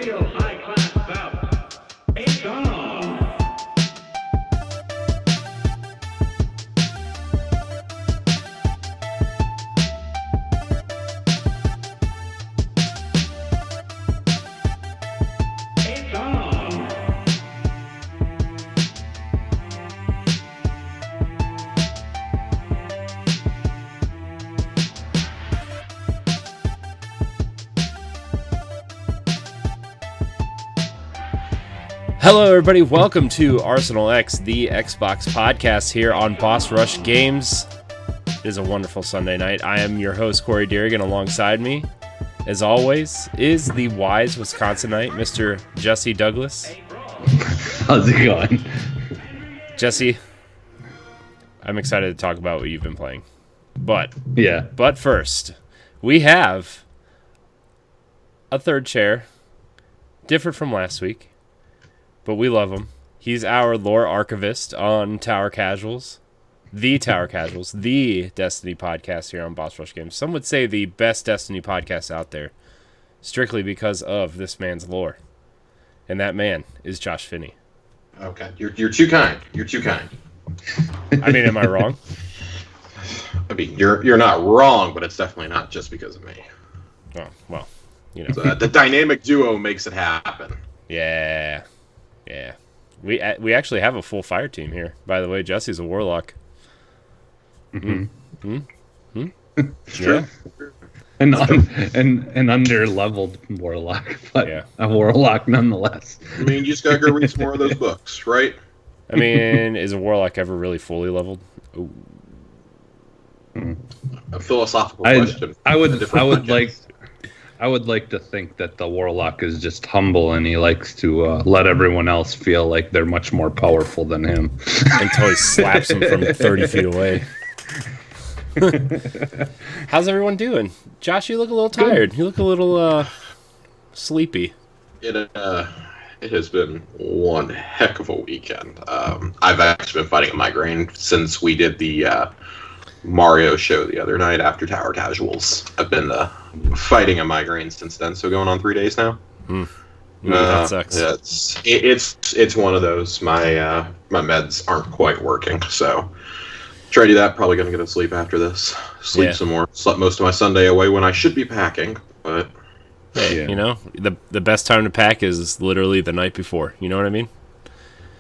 real high-class bout. It's on! It's on! Hello, everybody. Welcome to Arsenal X, the Xbox podcast here on Boss Rush Games. It is a wonderful Sunday night. I am your host, Corey Deering, and alongside me, as always, is the wise Wisconsinite, Mr. Jesse Douglas. How's it going? Jesse, I'm excited to talk about what you've been playing. But first, we have a third chair, different from last week. But we love him. He's our lore archivist on Tower Casuals, the Destiny podcast here on Boss Rush Games. Some would say the best Destiny podcast out there, strictly because of this man's lore. And that man is Josh Finney. Okay, you're too kind. You're too kind. I mean, am I wrong? I mean, you're not wrong, but it's definitely not just because of me. Oh, well, you know. So, the dynamic duo makes it happen. Yeah. We actually have a full fire team here. By the way, Jesse's a warlock. Mm-hmm. Yeah. An under-leveled warlock, but a warlock nonetheless. I mean, you just gotta go read some more of those books, right? I mean, is a warlock ever really fully leveled? Ooh. A philosophical question. I would like to think that the warlock is just humble and he likes to let everyone else feel like they're much more powerful than him. Until he slaps him from 30 feet away. How's everyone doing? Josh, you look a little tired. Good. You look a little sleepy. It has been one heck of a weekend. I've actually been fighting a migraine since we did the Mario show the other night after Tower Casuals. I've been fighting a migraine since then, so going on 3 days now. That sucks. It's one of those. My meds aren't quite working, so try to do that. Probably gonna get to sleep after this. Sleep some more. Slept most of my Sunday away when I should be packing, but hey, you know, the best time to pack is literally the night before. You know what I mean?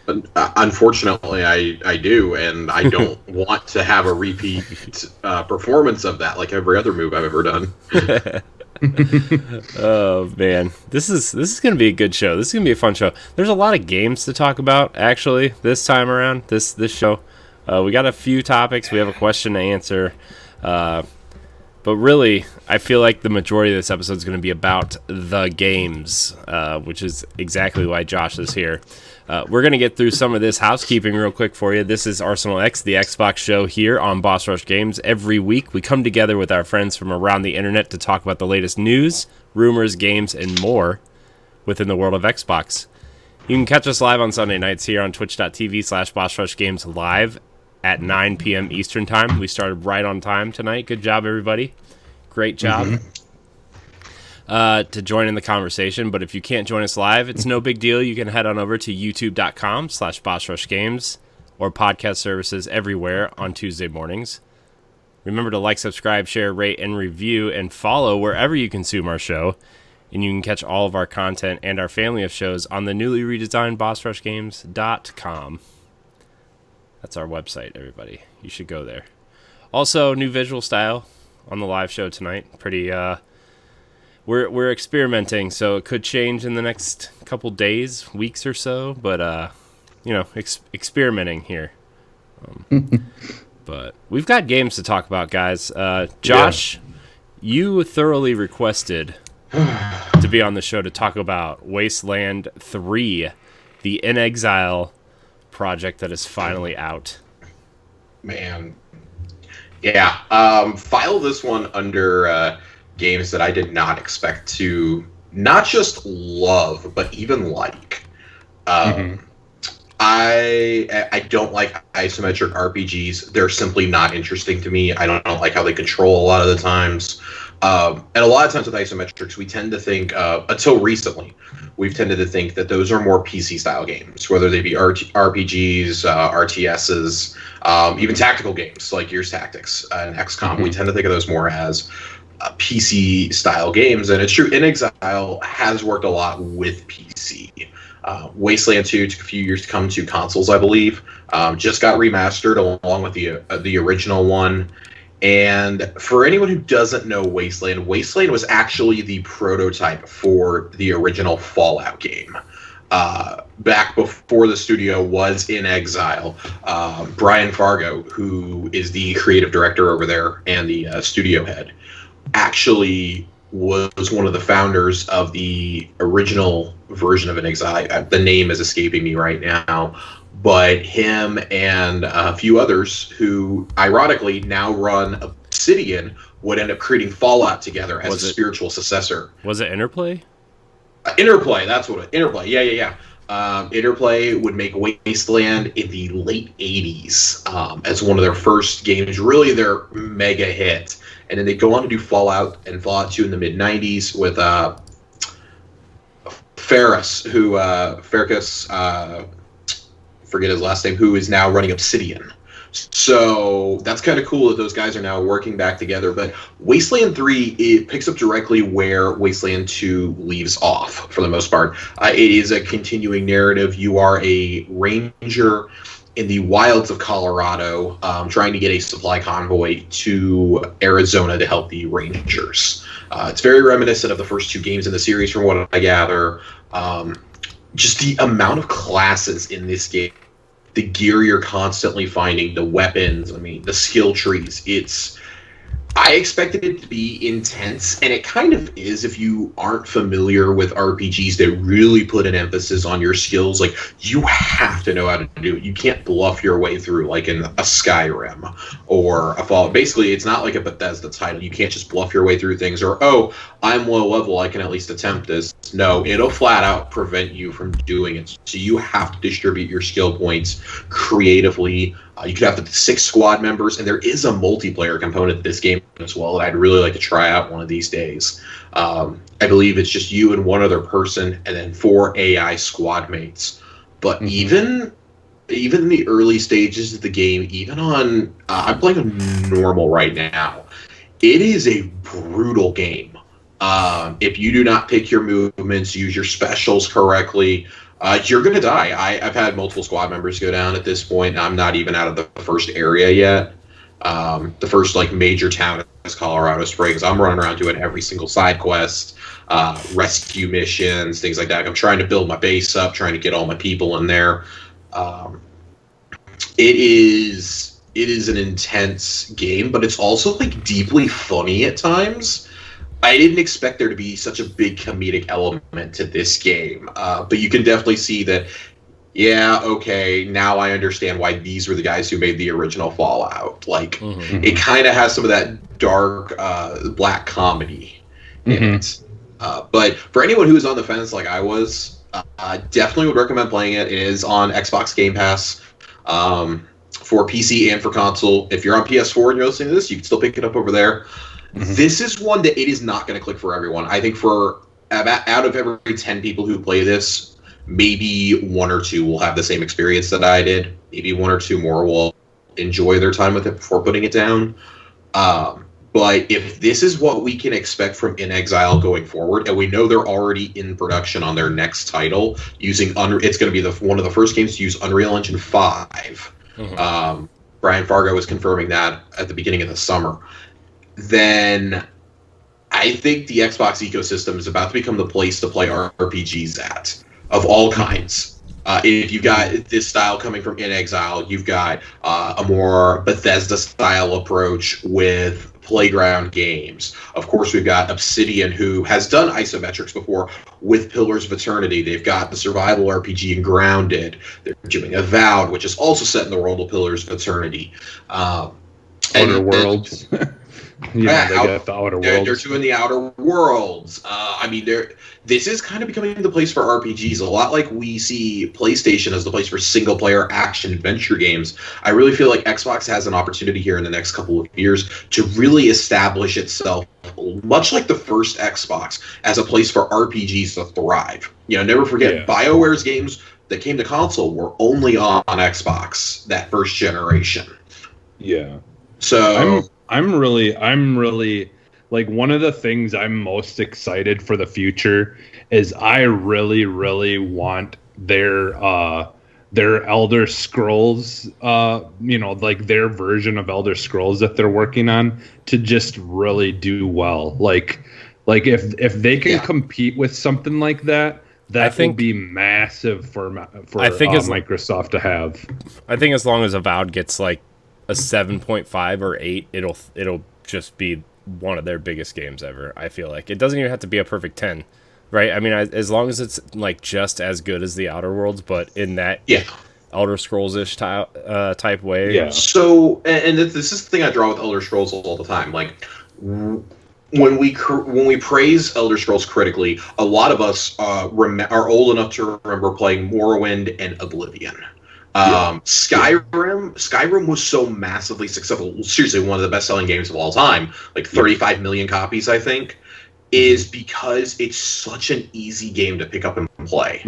But unfortunately, I do, and I don't want to have a repeat performance of that like every other move I've ever done. Oh man, this is gonna be a good show. This is gonna be a fun show. There's a lot of games to talk about actually this time around. This show, we got a few topics. We have a question to answer, but really, I feel like the majority of this episode is going to be about the games, which is exactly why Josh is here. We're going to get through some of this housekeeping real quick for you. This is Arsenal X, the Xbox show here on Boss Rush Games. Every week, we come together with our friends from around the internet to talk about the latest news, rumors, games, and more within the world of Xbox. You can catch us live on Sunday nights here on twitch.tv/BossRushGames live at 9 p.m. Eastern Time. We started right on time tonight. Good job, everybody. Great job. To join in the conversation, but if you can't join us live, it's no big deal. You can head on over to youtube.com/BossRushGames or podcast services everywhere on Tuesday mornings. Remember to like, subscribe, share, rate, and review, and follow wherever you consume our show. And you can catch all of our content and our family of shows on the newly redesigned BossRushGames.com. That's our website, everybody. You should go there. Also, new visual style on the live show tonight. Pretty, we're experimenting, so it could change in the next couple days, weeks or so. But, experimenting here. But we've got games to talk about, guys. Josh, you thoroughly requested to be on the show to talk about Wasteland 3, the In Exile project that is finally out. Man. Yeah. File this one under games that I did not expect to not just love, but even like. I don't like isometric RPGs. They're simply not interesting to me. I don't like how they control a lot of the times. And a lot of times with isometrics, we tend to think, until recently, we've tended to think that those are more PC-style games, whether they be RPGs, RTSs, even tactical games like Gears Tactics and XCOM. We tend to think of those more as PC-style games, and it's true. In Exile has worked a lot with PC. Wasteland 2 took a few years to come to consoles, I believe. Just got remastered along with the original one. And for anyone who doesn't know Wasteland, Wasteland was actually the prototype for the original Fallout game. Back before the studio was in exile, Brian Fargo, who is the creative director over there and the studio head, actually was one of the founders of the original version of an Exile. The name is escaping me right now. But him and a few others who, ironically, now run Obsidian would end up creating Fallout together as a spiritual successor. Was it Interplay? Interplay, that's what it. Interplay, yeah. Interplay would make Wasteland in the late 80s as one of their first games, really their mega hit. And then they'd go on to do Fallout and Fallout 2 in the mid-90s with Ferris, forget his last name, who is now running Obsidian. So that's kind of cool that those guys are now working back together. But Wasteland 3, it picks up directly where Wasteland 2 leaves off, for the most part. It is a continuing narrative. You are a ranger in the wilds of Colorado, trying to get a supply convoy to Arizona to help the Rangers. It's very reminiscent of the first two games in the series, from what I gather. Just the amount of classes in this game, the gear you're constantly finding, the weapons, the skill trees. I expected it to be intense, and it kind of is if you aren't familiar with RPGs that really put an emphasis on your skills. Like, you have to know how to do it. You can't bluff your way through, like in a Skyrim or a Fallout. Basically, it's not like a Bethesda title. You can't just bluff your way through things, or, oh, I'm low level, I can at least attempt this. No, it'll flat out prevent you from doing it. So you have to distribute your skill points creatively. You could have 6 squad members, and there is a multiplayer component to this game as well that I'd really like to try out one of these days. I believe it's just you and one other person, and then 4 AI squad mates. But even in the early stages of the game, even on I'm playing on normal right now, it is a brutal game. If you do not pick your movements, use your specials correctly, you're going to die. I've had multiple squad members go down at this point. I'm not even out of the first area yet. The first major town is Colorado Springs. I'm running around doing every single side quest, rescue missions, things like that. I'm trying to build my base up, trying to get all my people in there. It is an intense game, but it's also deeply funny at times. I didn't expect there to be such a big comedic element to this game, but you can definitely see that, yeah, okay, now I understand why these were the guys who made the original Fallout. It kind of has some of that dark, black comedy in it. But for anyone who is on the fence like I was, I definitely would recommend playing it. It is on Xbox Game Pass for PC and for console. If you're on PS4 and you're listening to this, you can still pick it up over there. This is one that it is not going to click for everyone. I think for out of every 10 people who play this, maybe 1 or 2 will have the same experience that I did. Maybe 1 or 2 more will enjoy their time with it before putting it down. But if this is what we can expect from In Exile going forward, and we know they're already in production on their next title, using it's going to be one of the first games to use Unreal Engine 5. Brian Fargo was confirming that at the beginning of the summer. Then I think the Xbox ecosystem is about to become the place to play RPGs at, of all kinds. If you've got this style coming from In Exile, you've got a more Bethesda-style approach with Playground Games. Of course, we've got Obsidian, who has done isometrics before with Pillars of Eternity. They've got the survival RPG in Grounded. They're doing Avowed, which is also set in the world of Pillars of Eternity. Other Worlds. They got the Outer Worlds. They're doing the Outer Worlds. This is kind of becoming the place for RPGs, a lot like we see PlayStation as the place for single-player action adventure games. I really feel like Xbox has an opportunity here in the next couple of years to really establish itself, much like the first Xbox, as a place for RPGs to thrive. Never forget, BioWare's games that came to console were only on Xbox that first generation. Yeah. So I'm really like, one of the things I'm most excited for the future is I really, really want their Elder Scrolls, like their version of Elder Scrolls that they're working on to just really do well. Like if they can compete with something like that, would be massive for Microsoft to have. I think as long as Avowed gets like a 7.5 or 8, it'll just be one of their biggest games ever. I feel like it doesn't even have to be a perfect 10, right? I mean, as long as it's like just as good as the Outer Worlds, but in that Elder Scrolls-ish type way. Yeah. So, and this is the thing I draw with Elder Scrolls all the time. Like, when we praise Elder Scrolls critically, a lot of us are old enough to remember playing Morrowind and Oblivion. Skyrim was so massively successful, seriously one of the best-selling games of all time, like 35 million copies, I think, is because it's such an easy game to pick up and play.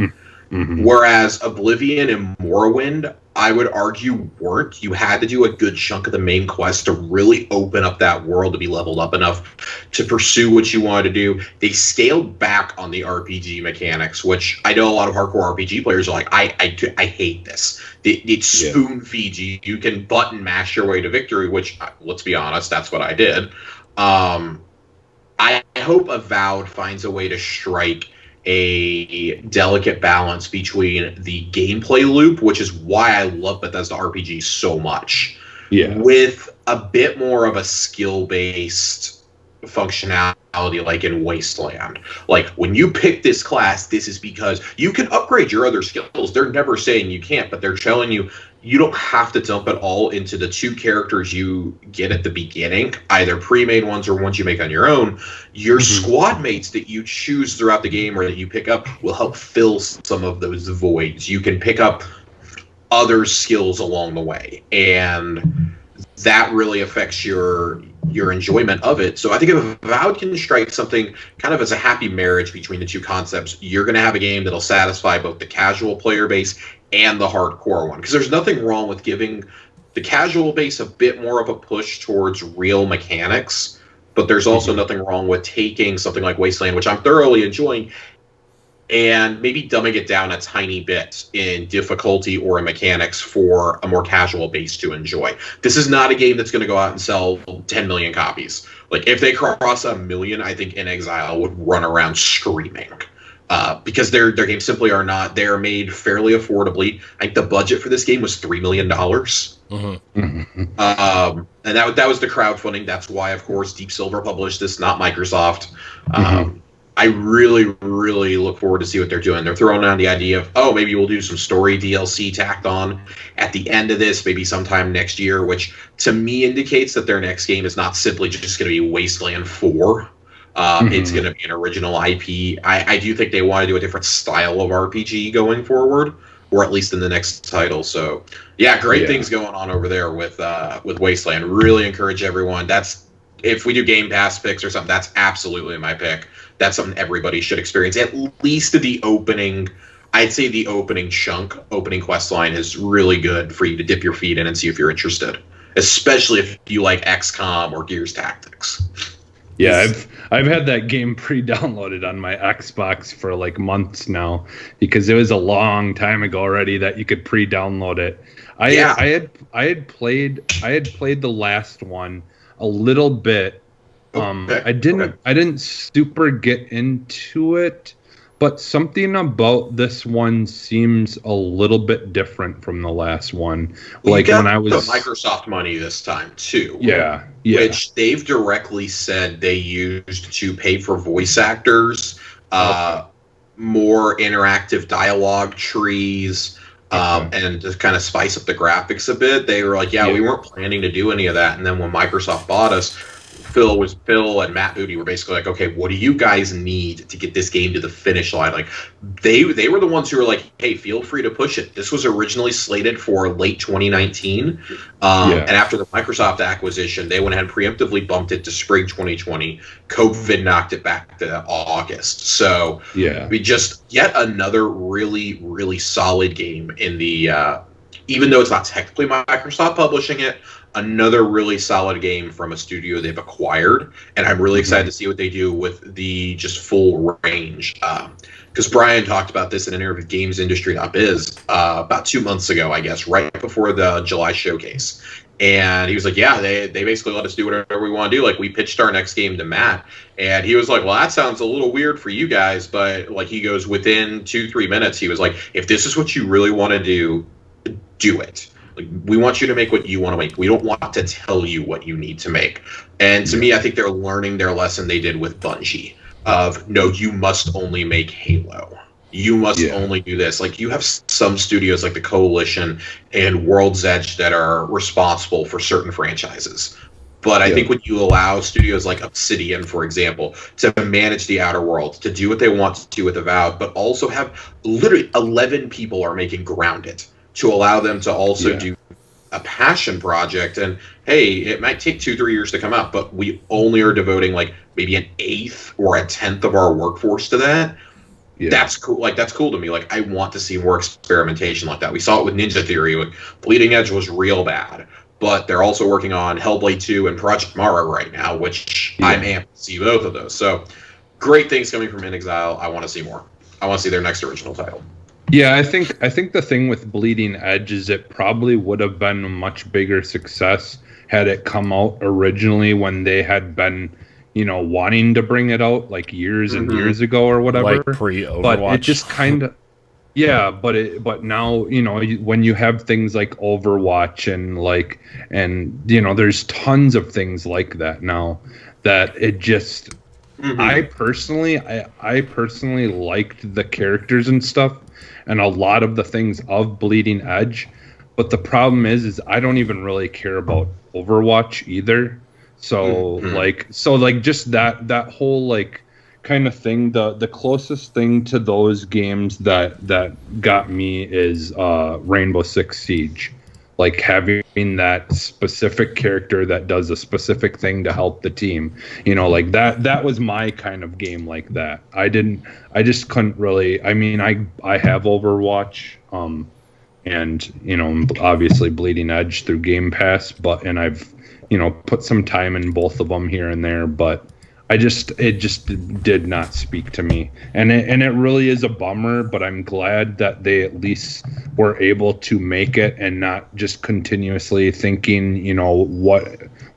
Mm-hmm. Whereas Oblivion and Morrowind, I would argue, weren't. You had to do a good chunk of the main quest to really open up that world to be leveled up enough to pursue what you wanted to do. They scaled back on the RPG mechanics, which I know a lot of hardcore RPG players are like, I hate this. It spoon feeds you. You can button mash your way to victory, which, let's be honest, that's what I did. I hope Avowed finds a way to strike a delicate balance between the gameplay loop, which is why I love Bethesda RPG so much, with a bit more of a skill-based functionality, like in Wasteland. Like, when you pick this class, this is because you can upgrade your other skills. They're never saying you can't, but they're telling you you don't have to dump it all into the 2 characters you get at the beginning, either pre-made ones or ones you make on your own. Your squad mates that you choose throughout the game or that you pick up will help fill some of those voids. You can pick up other skills along the way, and that really affects your enjoyment of it. So I think if Avowed can strike something kind of as a happy marriage between the 2 concepts, you're going to have a game that'll satisfy both the casual player base and the hardcore one. Because there's nothing wrong with giving the casual base a bit more of a push towards real mechanics, but there's also nothing wrong with taking something like Wasteland, which I'm thoroughly enjoying, and maybe dumbing it down a tiny bit in difficulty or in mechanics for a more casual base to enjoy. This is not a game that's going to go out and sell 10 million copies. Like, if they cross 1 million, I think In Exile would run around screaming. Because their games simply are not. They're made fairly affordably. I think the budget for this game was $3 million. And that was the crowdfunding. That's why, of course, Deep Silver published this, not Microsoft. I really, really look forward to see what they're doing. They're throwing around the idea of, maybe we'll do some story DLC tacked on at the end of this, maybe sometime next year, which to me indicates that their next game is not simply just going to be Wasteland 4. It's going to be an original IP. I do think they want to do a different style of RPG going forward, or at least in the next title. So, great things going on over there with Wasteland. Really encourage everyone. If we do Game Pass picks or something, that's absolutely my pick. That's something everybody should experience. At least the opening, I'd say the opening quest line is really good for you to dip your feet in and see if you're interested, especially if you like XCOM or Gears Tactics. Yeah, I've had that game pre-downloaded on my Xbox for like months now, because it was a long time ago already that you could pre-download it. I had played the last one a little bit. I didn't super get into it, but something about this one seems a little bit different from the last one. Like, when I was the Microsoft money this time too. Yeah. Which they've directly said they used to pay for voice actors, more interactive dialogue trees, and just kind of spice up the graphics a bit. They were like, we weren't planning to do any of that. And then when Microsoft bought us, Phil and Matt Booty were basically like, okay, what do you guys need to get this game to the finish line? Like, they were the ones who were like, hey, feel free to push it. This was originally slated for late 2019, and after the Microsoft acquisition, they went ahead and preemptively bumped it to spring 2020. COVID knocked it back to August. So we just yet another really, really solid game in the. Even though it's not technically Microsoft publishing it, another really solid game from a studio they've acquired, and I'm really excited to see what they do with the just full range. Because Brian talked about this in an interview with GamesIndustry.biz about 2 months ago, I guess, right before the July showcase. And he was like, yeah, they basically let us do whatever we want to do. Like, we pitched our next game to Matt, and he was like, well, that sounds a little weird for you guys, but like, he goes, within 2-3 minutes, he was like, if this is what you really want to do it. Like, we want you to make what you want to make. We don't want to tell you what you need to make. And to me, I think they're learning their lesson they did with Bungie of, no, you must only make Halo. You must only do this. Like, you have some studios like the Coalition and World's Edge that are responsible for certain franchises. But I think when you allow studios like Obsidian, for example, to manage the Outer Worlds, to do what they want to do with Avowed, but also have literally 11 people are making Grounded, to allow them to also do a passion project. And hey, it might take 2-3 years to come out, but we only are devoting like maybe an eighth or a tenth of our workforce to that. That's cool. Like, that's cool to me. Like, I want to see more experimentation like that. We saw it with Ninja Theory. Like, Bleeding Edge was real bad, but they're also working on Hellblade 2 and Project Mara right now, which I'm amped to see both of those. So great things coming from In Exile. I want to see more. I want to see their next original title. Yeah, I think the thing with Bleeding Edge is it probably would have been a much bigger success had it come out originally when they had been, wanting to bring it out like years and years ago or whatever. Like pre-Overwatch. But it just kind of, but now, when you have things like Overwatch and there's tons of things like that now that it just, I personally liked the characters and stuff and a lot of the things of Bleeding Edge, but the problem is I don't even really care about Overwatch either. So just that whole kind of thing, the closest thing to those games that got me is Rainbow Six Siege. Like, having that specific character that does a specific thing to help the team, like that was my kind of game like that. I just couldn't really, I mean, I have Overwatch, and, obviously Bleeding Edge through Game Pass, and I've, put some time in both of them here and there, but it just did not speak to me, and it really is a bummer. But I'm glad that they at least were able to make it and not just continuously thinking,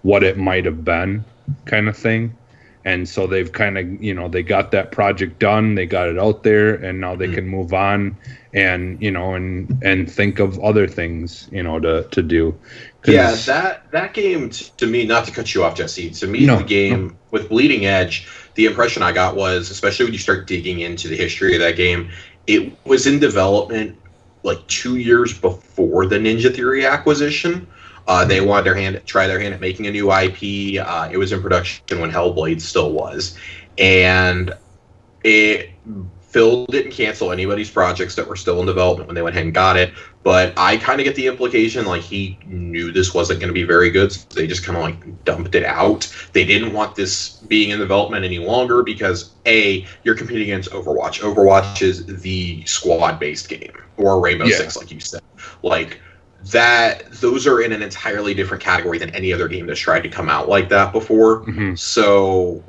what it might have been, kind of thing. And so they've kind of, they got that project done, they got it out there, and now they can move on and and think of other things, to do. Yeah, that game, to me, not to cut you off, Jesse, to me, the game with Bleeding Edge, the impression I got was, especially when you start digging into the history of that game, it was in development like 2 years before the Ninja Theory acquisition. They wanted to try their hand at making a new IP. It was in production when Hellblade still was. And Phil didn't cancel anybody's projects that were still in development when they went ahead and got it. But I kind of get the implication like he knew this wasn't going to be very good, so they just kind of like dumped it out. They didn't want this being in development any longer because, A, you're competing against Overwatch. Overwatch is the squad-based game, or Rainbow Six, like you said. Like, those are in an entirely different category than any other game that's tried to come out like that before. So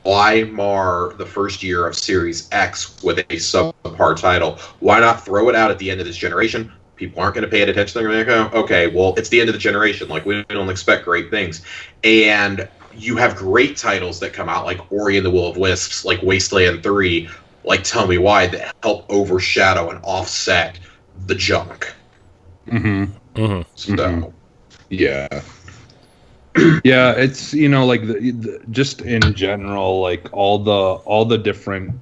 why mar the first year of Series X with a subpar title? Why not throw it out at the end of this generation? People aren't going to pay it attention. They're going to go, okay, well, it's the end of the generation. Like, we don't expect great things. And you have great titles that come out, like Ori and the Will of Wisps, like Wasteland 3, like Tell Me Why, that help overshadow and offset the junk. So, yeah, it's like the just in general, like all the different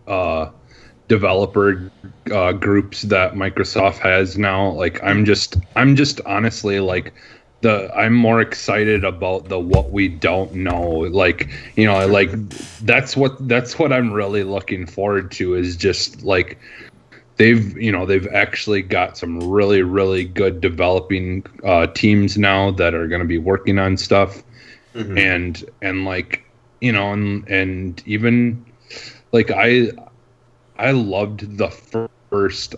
developer groups that Microsoft has now. Like, I'm just honestly like I'm more excited about the what we don't know. Like, like that's what I'm really looking forward to, is just like they've actually got some really, really good developing teams now that are going to be working on stuff. And like, and even like I loved the first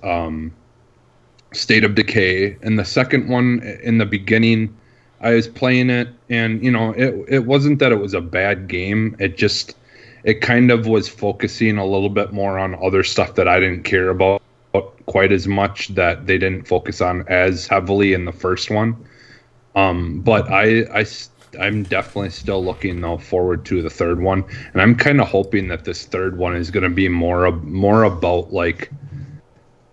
State of Decay, and the second one in the beginning I was playing it, and it wasn't that it was a bad game, it kind of was focusing a little bit more on other stuff that I didn't care about quite as much, that they didn't focus on as heavily in the first one. But I'm definitely still looking though forward to the third one, and I'm kind of hoping that this third one is going to be more about like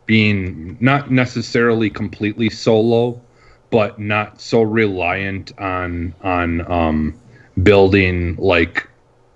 being not necessarily completely solo, but not so reliant on building like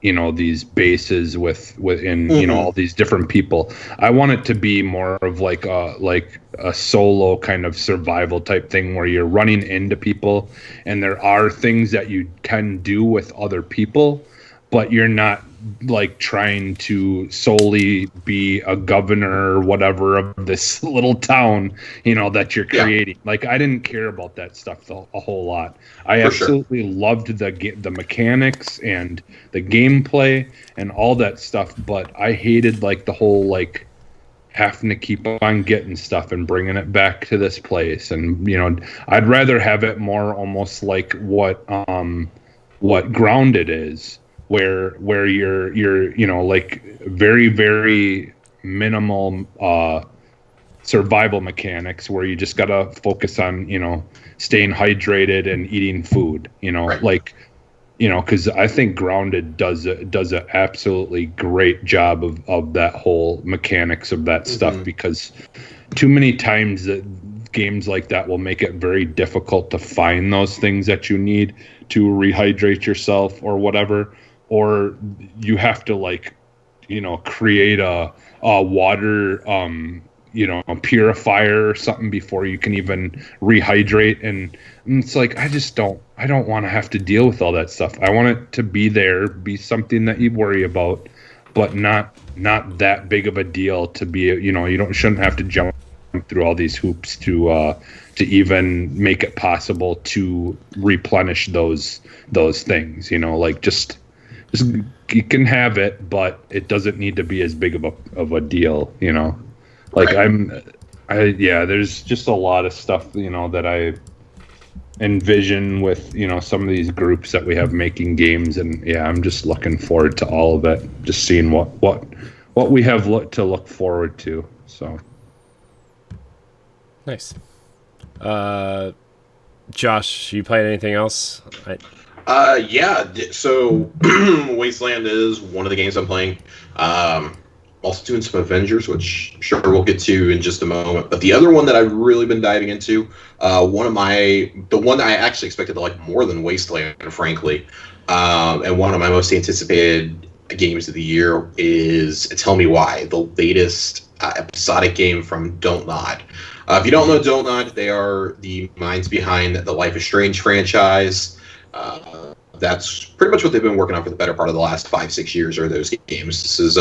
these bases within all these different people. I want it to be more of like a solo kind of survival type thing, where you're running into people and there are things that you can do with other people, but you're not like trying to solely be a governor or whatever of this little town, that you're creating. Like, I didn't care about that stuff a whole lot. I absolutely loved the mechanics and the gameplay and all that stuff, but I hated like the whole like having to keep on getting stuff and bringing it back to this place. And I'd rather have it more almost like what Grounded is, where you're like very, very minimal survival mechanics, where you just gotta focus on staying hydrated and eating food, like because I think Grounded does an absolutely great job of that whole mechanics of that stuff, because too many times that games like that will make it very difficult to find those things that you need to rehydrate yourself or whatever, or you have to like create a water a purifier or something before you can even rehydrate, and it's like I don't want to have to deal with all that stuff. I want it to be something that you worry about, but not that big of a deal to be shouldn't have to jump through all these hoops to even make it possible to replenish those things. Like just you can have it, but it doesn't need to be as big of a deal. Like there's just a lot of stuff that I envision with some of these groups that we have making games, and I'm just looking forward to all of it, just seeing what we have to look forward to. So nice. Josh, you played anything else? So Wasteland is one of the games I'm playing. Also doing some Avengers, which I'm sure we'll get to in just a moment. But the other one that I've really been diving into, the one that I actually expected to like more than Wasteland, frankly, and one of my most anticipated games of the year is Tell Me Why, the latest episodic game from Don't Nod. If you don't know Don't Nod, they are the minds behind the Life is Strange franchise. That's pretty much what they've been working on for the better part of the last 5-6 years, are those games. This is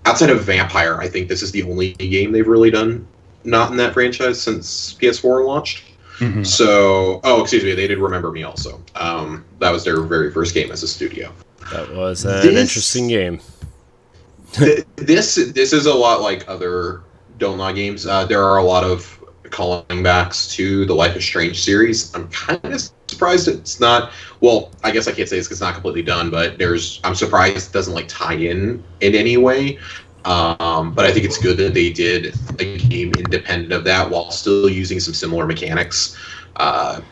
outside of Vampire, I think this is the only game they've really done not in that franchise since PS4 launched. So, excuse me, they did Remember Me also. That was their very first game as a studio. That was an interesting game. This is a lot like other Don't Nod games. There are a lot of calling backs to the Life is Strange series. I'm kind of surprised it's not. Well, I guess I can't say it's not completely done, but I'm surprised it doesn't like tie in any way. But I think it's good that they did a game independent of that while still using some similar mechanics.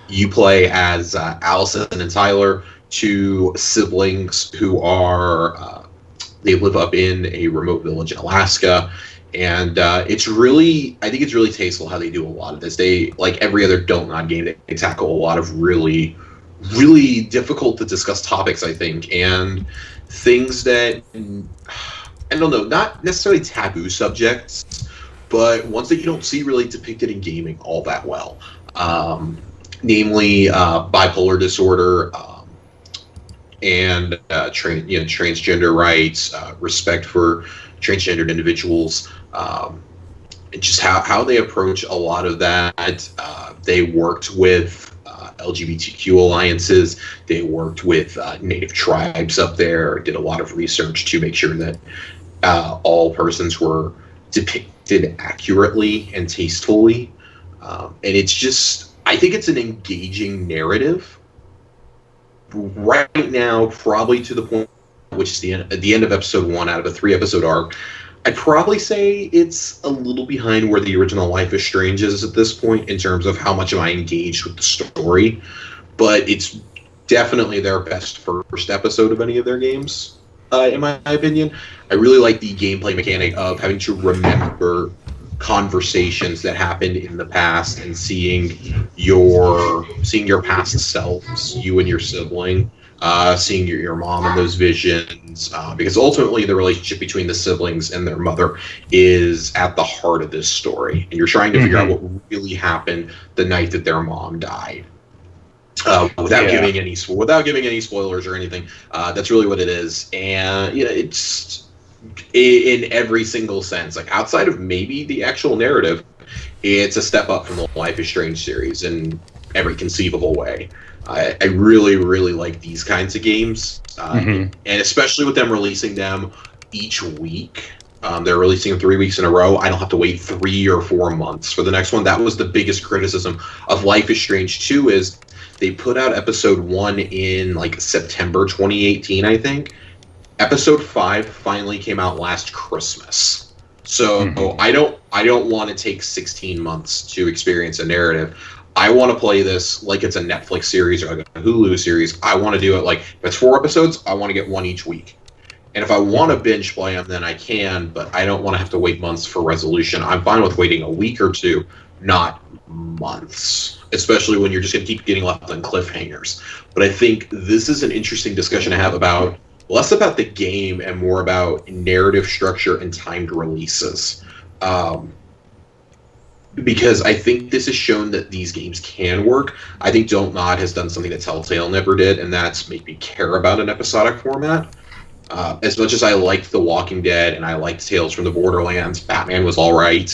You play as Allison and Tyler, two siblings who are they live up in a remote village in Alaska. And I think it's really tasteful how they do a lot of this. They, like every other Don't Nod game, they tackle a lot of really, really difficult to discuss topics, I think, and things that, I don't know, not necessarily taboo subjects, but ones that you don't see really depicted in gaming all that well. namely bipolar disorder, and transgender rights, respect for transgendered individuals, and just how they approach a lot of that. They worked with LGBTQ alliances. They worked with native tribes up there. Did a lot of research to make sure that all persons were depicted accurately and tastefully. And it's just, I think it's an engaging narrative. Right now, probably to the point, which is the end of episode 1 out of a 3-episode arc, I'd probably say it's a little behind where the original Life is Strange is at this point in terms of how much am I engaged with the story. But it's definitely their best first episode of any of their games, in my opinion. I really like the gameplay mechanic of having to remember conversations that happened in the past and seeing your past selves, you and your sibling, seeing your mom in those visions, because ultimately the relationship between the siblings and their mother is at the heart of this story, and you're trying to figure out what really happened the night that their mom died. Without giving any spoilers or anything, that's really what it is. And it's in every single sense, like outside of maybe the actual narrative, it's a step up from the Life is Strange series in every conceivable way. I really, really like these kinds of games, and especially with them releasing them each week. They're releasing them 3 weeks in a row. I don't have to wait 3 or 4 months for the next one. That was the biggest criticism of Life is Strange 2 is they put out episode 1 in like September 2018, I think. Episode 5 finally came out last Christmas. So I don't want to take 16 months to experience a narrative. I want to play this like it's a Netflix series or like a Hulu series. I want to do it like, if it's 4 episodes, I want to get 1 each week. And if I want to binge play them, then I can, but I don't want to have to wait months for resolution. I'm fine with waiting a week or 2, not months, especially when you're just going to keep getting left on cliffhangers. But I think this is an interesting discussion to have about, less about the game and more about narrative structure and timed releases. Because I think this has shown that these games can work. I think Don't Nod has done something that Telltale never did, and that's make me care about an episodic format. As much as I liked The Walking Dead and I liked Tales from the Borderlands, Batman was all right.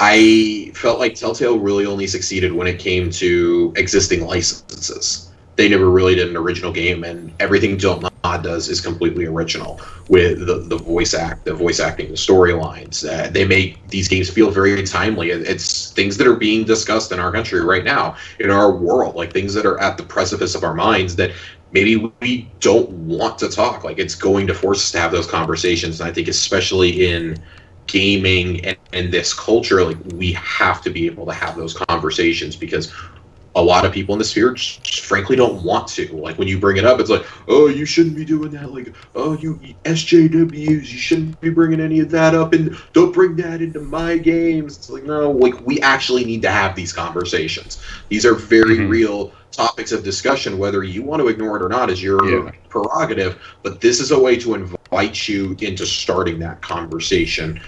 I felt like Telltale really only succeeded when it came to existing licenses. They never really did an original game, and everything Don't Nod does is completely original with the voice acting, the storylines. They make these games feel very timely. It's things that are being discussed in our country right now, in our world, like things that are at the precipice of our minds that maybe we don't want to talk. Like, it's going to force us to have those conversations, and I think especially in gaming and this culture, like, we have to be able to have those conversations because a lot of people in the sphere just frankly don't want to. Like, when you bring it up, it's like, oh, you shouldn't be doing that. Like, oh, you SJWs, you shouldn't be bringing any of that up, and don't bring that into my games. It's like, no, like, we actually need to have these conversations. These are very real topics of discussion. Whether you want to ignore it or not is your prerogative, but this is a way to invite you into starting that conversation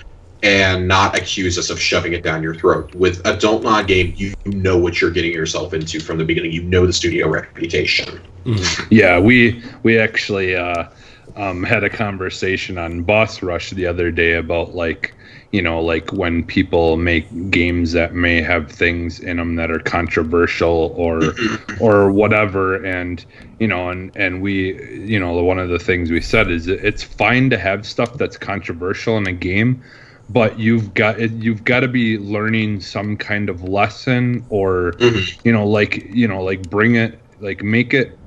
and not accuse us of shoving it down your throat. With a Don't Nod game, you know what you're getting yourself into from the beginning. You know the studio reputation. Yeah, we actually had a conversation on Boss Rush the other day about, like, you know, like when people make games that may have things in them that are controversial or whatever, and you know, and we, you know, one of the things we said is it's fine to have stuff that's controversial in a game, but you've got to be learning some kind of lesson, or like bring it, like make it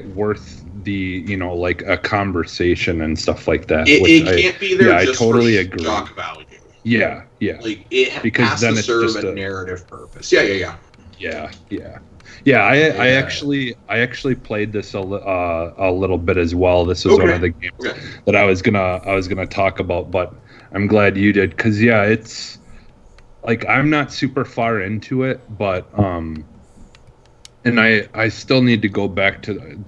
worth the, you know, like a conversation and stuff like that. It can't be there. Yeah, just I totally for agree. Shock value. Yeah. Like, it because has then to serve a narrative purpose. Yeah. I actually played this a little bit as well. This was one of the games that I was gonna talk about, but I'm glad you did, because it's like I'm not super far into it, but and I still need to go back to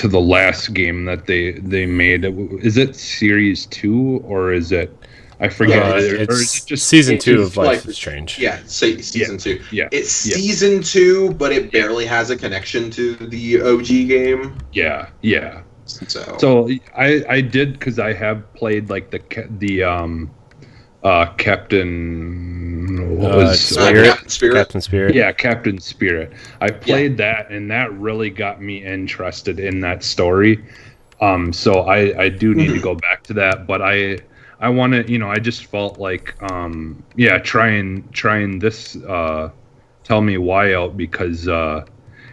the last game that they made. Is it Series 2 or is it I forget. Yeah, or is it's it just season 2 it's of Life like- is Strange. Yeah, say season 2. Yeah. It's season 2, but it barely has a connection to the OG game. Yeah. So So I did, because I have played like the Captain. What was Spirit. Captain Spirit. Yeah, Captain Spirit. I played that, and that really got me interested in that story. So I do need to go back to that, but I want to, I just felt like, trying this Tell Me Why out, because,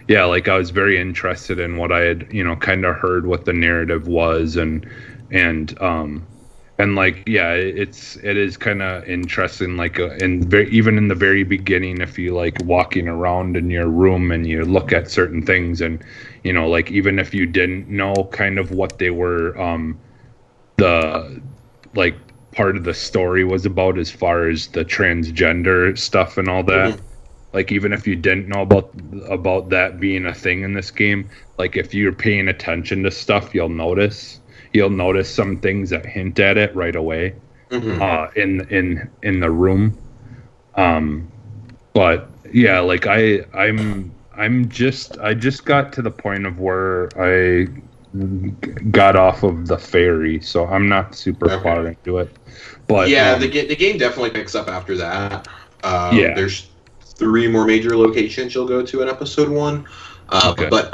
like I was very interested in what I had, kind of heard what the narrative was, and like, it is kind of interesting, like, even in the very beginning, if you like walking around in your room and you look at certain things, and like, even if you didn't know kind of what they were, the like part of the story was about, as far as the transgender stuff and all that. Like, even if you didn't know about that being a thing in this game, like, if you're paying attention to stuff, you'll notice some things that hint at it right away, in the room. But yeah, like I just got to the point of where I got off of the ferry, so I'm not super far into it. But the game definitely picks up after that. There's 3 more major locations you'll go to in episode 1. But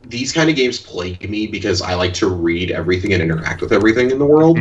these kind of games plague me, because I like to read everything and interact with everything in the world.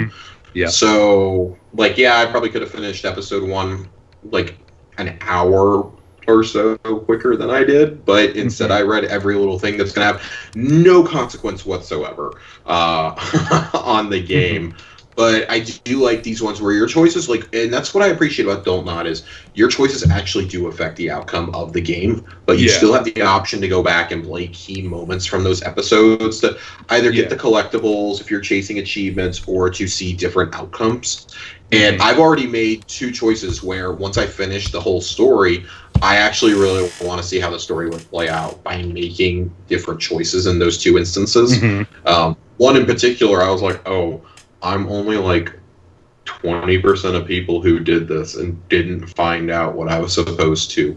Yeah. So, like, I probably could have finished episode 1 like an hour or so quicker than I did, but instead I read every little thing that's going to have no consequence whatsoever on the game. But I do like these ones where your choices, like, and that's what I appreciate about Don't Nod, is your choices actually do affect the outcome of the game, but you still have the option to go back and play key moments from those episodes to either get the collectibles if you're chasing achievements, or to see different outcomes. And I've already made 2 choices where, once I finish the whole story, I actually really want to see how the story would play out by making different choices in those 2 instances. One in particular, I was like, I'm only like 20% of people who did this and didn't find out what I was supposed to.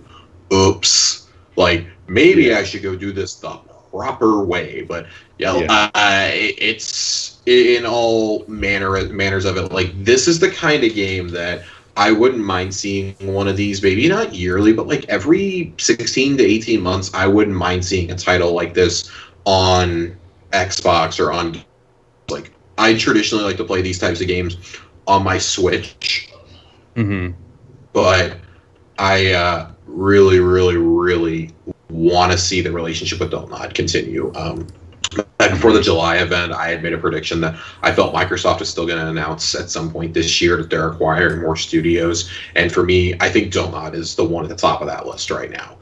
Oops. Like, maybe I should go do this the proper way. But it's in all manners of it. Like, this is the kind of game that I wouldn't mind seeing one of these, maybe not yearly, but like every 16 to 18 months, I wouldn't mind seeing a title like this on Xbox or on, like, I traditionally like to play these types of games on my Switch. But I really, really, really want to see the relationship with Don't Nod continue. Before the July event, I had made a prediction that I felt Microsoft is still going to announce at some point this year that they're acquiring more studios. And for me, I think Don't Nod is the one at the top of that list right now.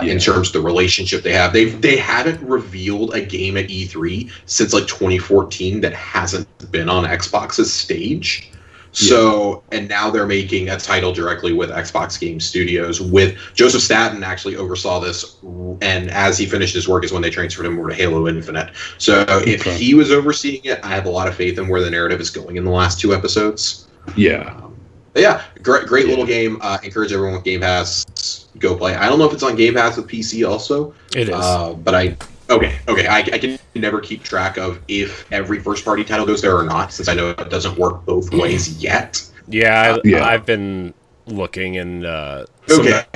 In terms of the relationship they have. They haven't revealed a game at E3 since like 2014 that hasn't been on Xbox's stage. So, and now they're making a title directly with Xbox Game Studios. With Joseph Staten actually oversaw this, and as he finished his work is when they transferred him over to Halo Infinite. So if he was overseeing it, I have a lot of faith in where the narrative is going in the last 2 episodes. Great little game. Encourage everyone with Game Pass, go play. I don't know if it's on Game Pass with PC also. It is. But I can never keep track of if every first-party title goes there or not, since I know it doesn't work both ways yet. I've been looking, and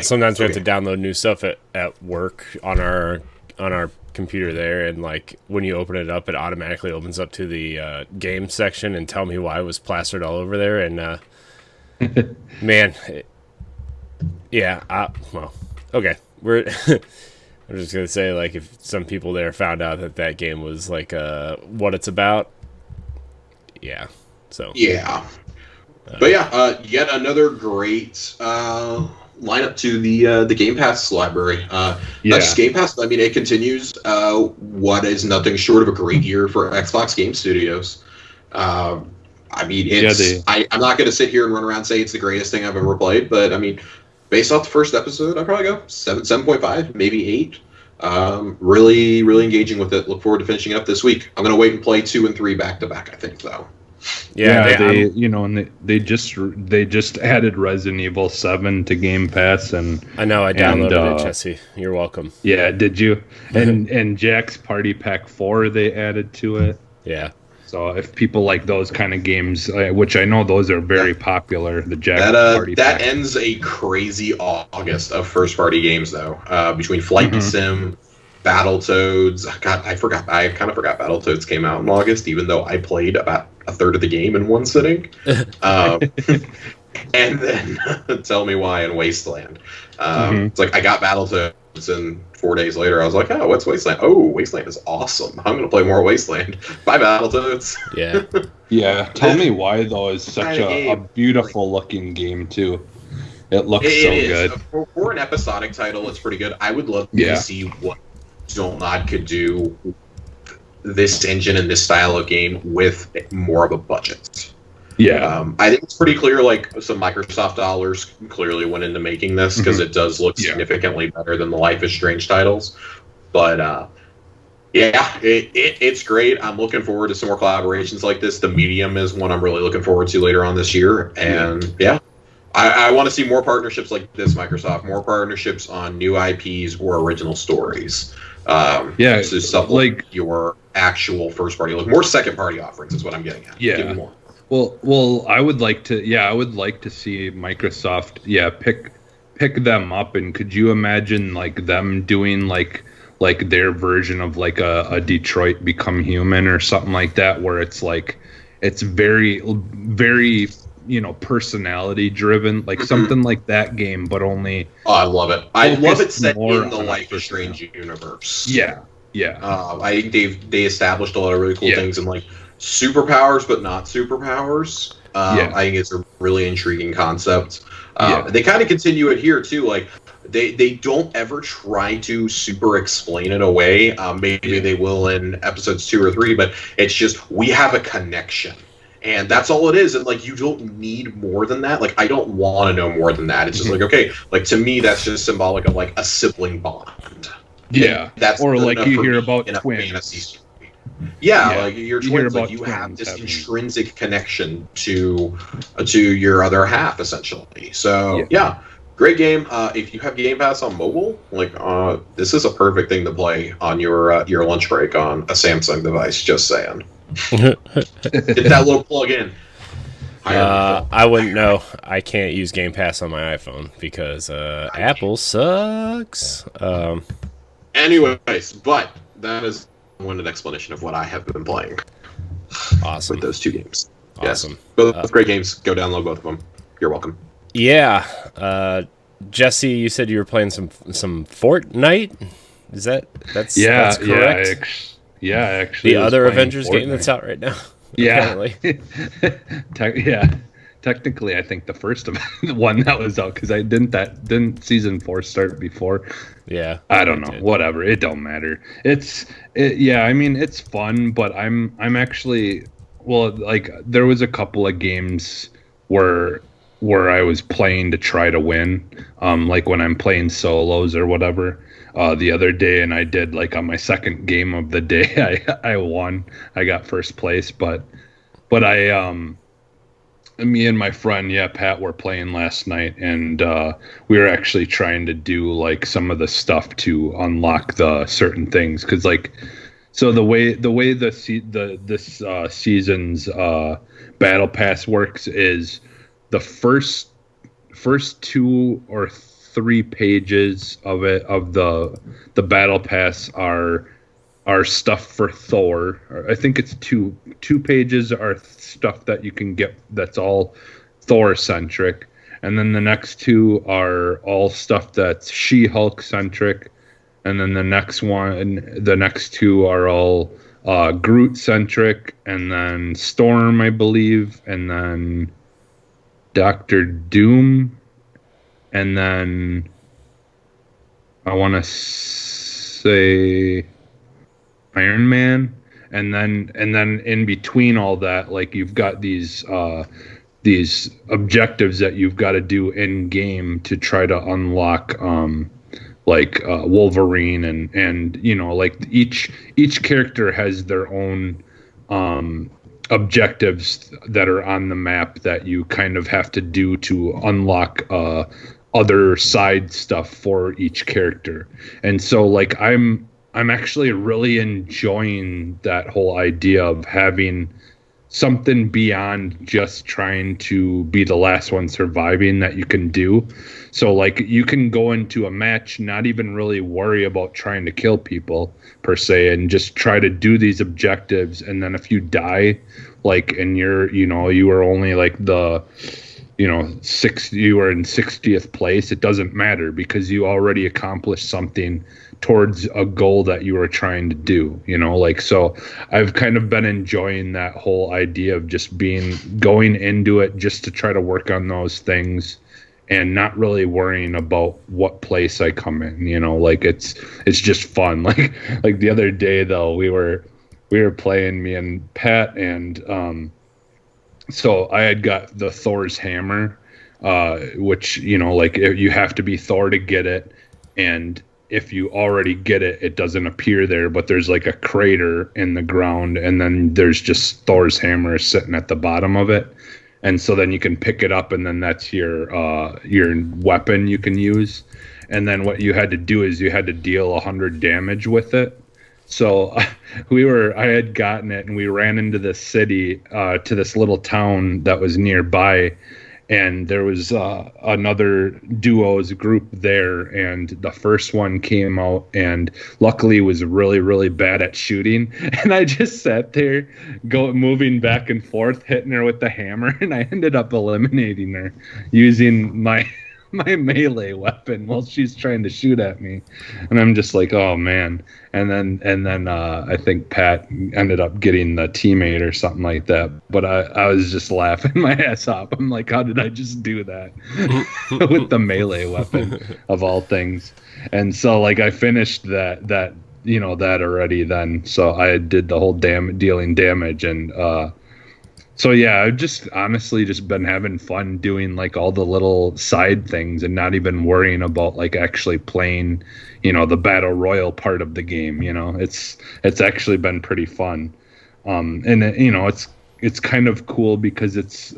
sometimes we have to download new stuff at work on our computer there, and like when you open it up, it automatically opens up to the game section and Tell Me Why was plastered all over there, and man, we're I'm just gonna say, like, if some people there found out that game was like what it's about, but yet another great lineup to the Game Pass library. Not just Game Pass, I mean, it continues what is nothing short of a great year for Xbox Game Studios. I mean, I'm not going to sit here and run around and say it's the greatest thing I've ever played, but I mean, based off the first episode, I'd probably go 7.5, maybe 8. Really, really engaging with it. Look forward to finishing it up this week. I'm going to wait and play 2 and 3 back to back, I think, though. Yeah, they and they just added Resident Evil 7 to Game Pass, and I know I downloaded it, Jesse. You're welcome. Yeah, did you? And Jack's Party Pack 4 they added to it. Yeah. So if people like those kind of games, which I know those are very popular, the Jack's Party that Pack. ends a crazy August of first party games though. Between Flight Sim, Battletoads. God, I kind of forgot Battletoads came out in August, even though I played about a third of the game in one sitting. And then Tell Me Why in Wasteland. It's like I got Battletoads, and 4 days later I was like, oh, what's Wasteland? Oh, Wasteland is awesome. I'm going to play more Wasteland. Bye, Battletoads. Yeah. Yeah, Tell Me Why, though, is such a beautiful looking game, too. It looks good. For an episodic title, it's pretty good. I would love to see what Zonod could do this engine and this style of game with more of a budget. Yeah. I think it's pretty clear, like, some Microsoft dollars clearly went into making this, because it does look significantly better than the Life is Strange titles. But, it's great. I'm looking forward to some more collaborations like this. The Medium is one I'm really looking forward to later on this year. And, I want to see more partnerships like this, Microsoft. More partnerships on new IPs or original stories. To supplement your actual first-party. Like, more second-party offerings is what I'm getting at. Yeah. Give me more. Well, I would like to see Microsoft, pick them up, and could you imagine like them doing like their version of like a Detroit Become Human or something like that, where it's like it's very very personality driven, like something like that game, but only. Oh, I love it. I love it set in the Life is Strange universe. Yeah. I think they established a lot of really cool things, and like superpowers, but not superpowers. I think it's a really intriguing concept. They kind of continue it here too. Like they don't ever try to super explain it away. Maybe they will in episodes 2 or 3, but it's just we have a connection. And that's all it is. And, like, you don't need more than that. Like, I don't want to know more than that. It's just like, okay, like, to me, that's just symbolic of, like, a sibling bond. Yeah. That's or, like, you hear about in twins. A fantasy story. Yeah, like, your twins, like, you have this having... intrinsic connection to your other half, essentially. So, great game. If you have Game Pass on mobile, like, this is a perfect thing to play on your lunch break on a Samsung device, just saying. Hit that little plug-in. I wouldn't know. I can't use Game Pass on my iPhone because Apple sucks. Anyways, but that is one explanation of what I have been playing. Awesome. With those two games. Awesome. Yes. Both great games. Go download both of them. You're welcome. Yeah. Jesse, you said you were playing some Fortnite? That's correct? Yeah, actually. The other Avengers game that's out right now. Yeah. Technically, I think the first one that was out, because didn't season 4 start before? Yeah. I don't know. Whatever. It don't matter. I mean, it's fun, but I'm actually, like, there was a couple of games where I was playing to try to win, like when I'm playing solos or whatever. The other day, and I did, like, on my second game of the day, I won. I got first place, but me and my friend, Pat, were playing last night, and we were actually trying to do, like, some of the stuff to unlock the certain things, because, like, so the way this season's battle pass works is the first 2 or 3 pages of the battle pass are stuff for Thor. I think it's two pages are stuff that you can get that's all Thor centric, and then the next 2 are all stuff that's She-Hulk centric, and then the next 2 are all Groot centric, and then Storm, I believe, and then Doctor Doom. And then I want to say Iron Man, and then in between all that, like, you've got these objectives that you've got to do in game to try to unlock, Wolverine, and like each character has their own objectives that are on the map that you kind of have to do to unlock other side stuff for each character. And so like I'm actually really enjoying that whole idea of having something beyond just trying to be the last one surviving that you can do. So like you can go into a match, not even really worry about trying to kill people per se, and just try to do these objectives. And then if you die, like, and you were only like the, you were in 60th place, it doesn't matter because you already accomplished something towards a goal that you were trying to do, so I've kind of been enjoying that whole idea of just going into it just to try to work on those things and not really worrying about what place I come in, like it's just fun. Like the other day though, we were playing, me and Pat, and so I had got the Thor's hammer, which, you have to be Thor to get it, and if you already get it, it doesn't appear there, but there's like a crater in the ground, and then there's just Thor's hammer sitting at the bottom of it. And so then you can pick it up, and then that's your weapon you can use. And then what you had to do is you had to deal 100 damage with it. So I had gotten it, and we ran into this city, to this little town that was nearby. And there was another duo's group there, and the first one came out and luckily was really, really bad at shooting. And I just sat there moving back and forth, hitting her with the hammer, and I ended up eliminating her using my melee weapon while she's trying to shoot at me. And I'm just like, oh man. And then I think Pat ended up getting the teammate or something like that. But I was just laughing my ass off. I'm like, how did I just do that with the melee weapon of all things? And so like I finished that already then. So I did the whole dealing damage, and so yeah, I've just honestly just been having fun doing like all the little side things and not even worrying about like actually playing, the battle royal part of the game. It's actually been pretty fun. And it's kind of cool because it's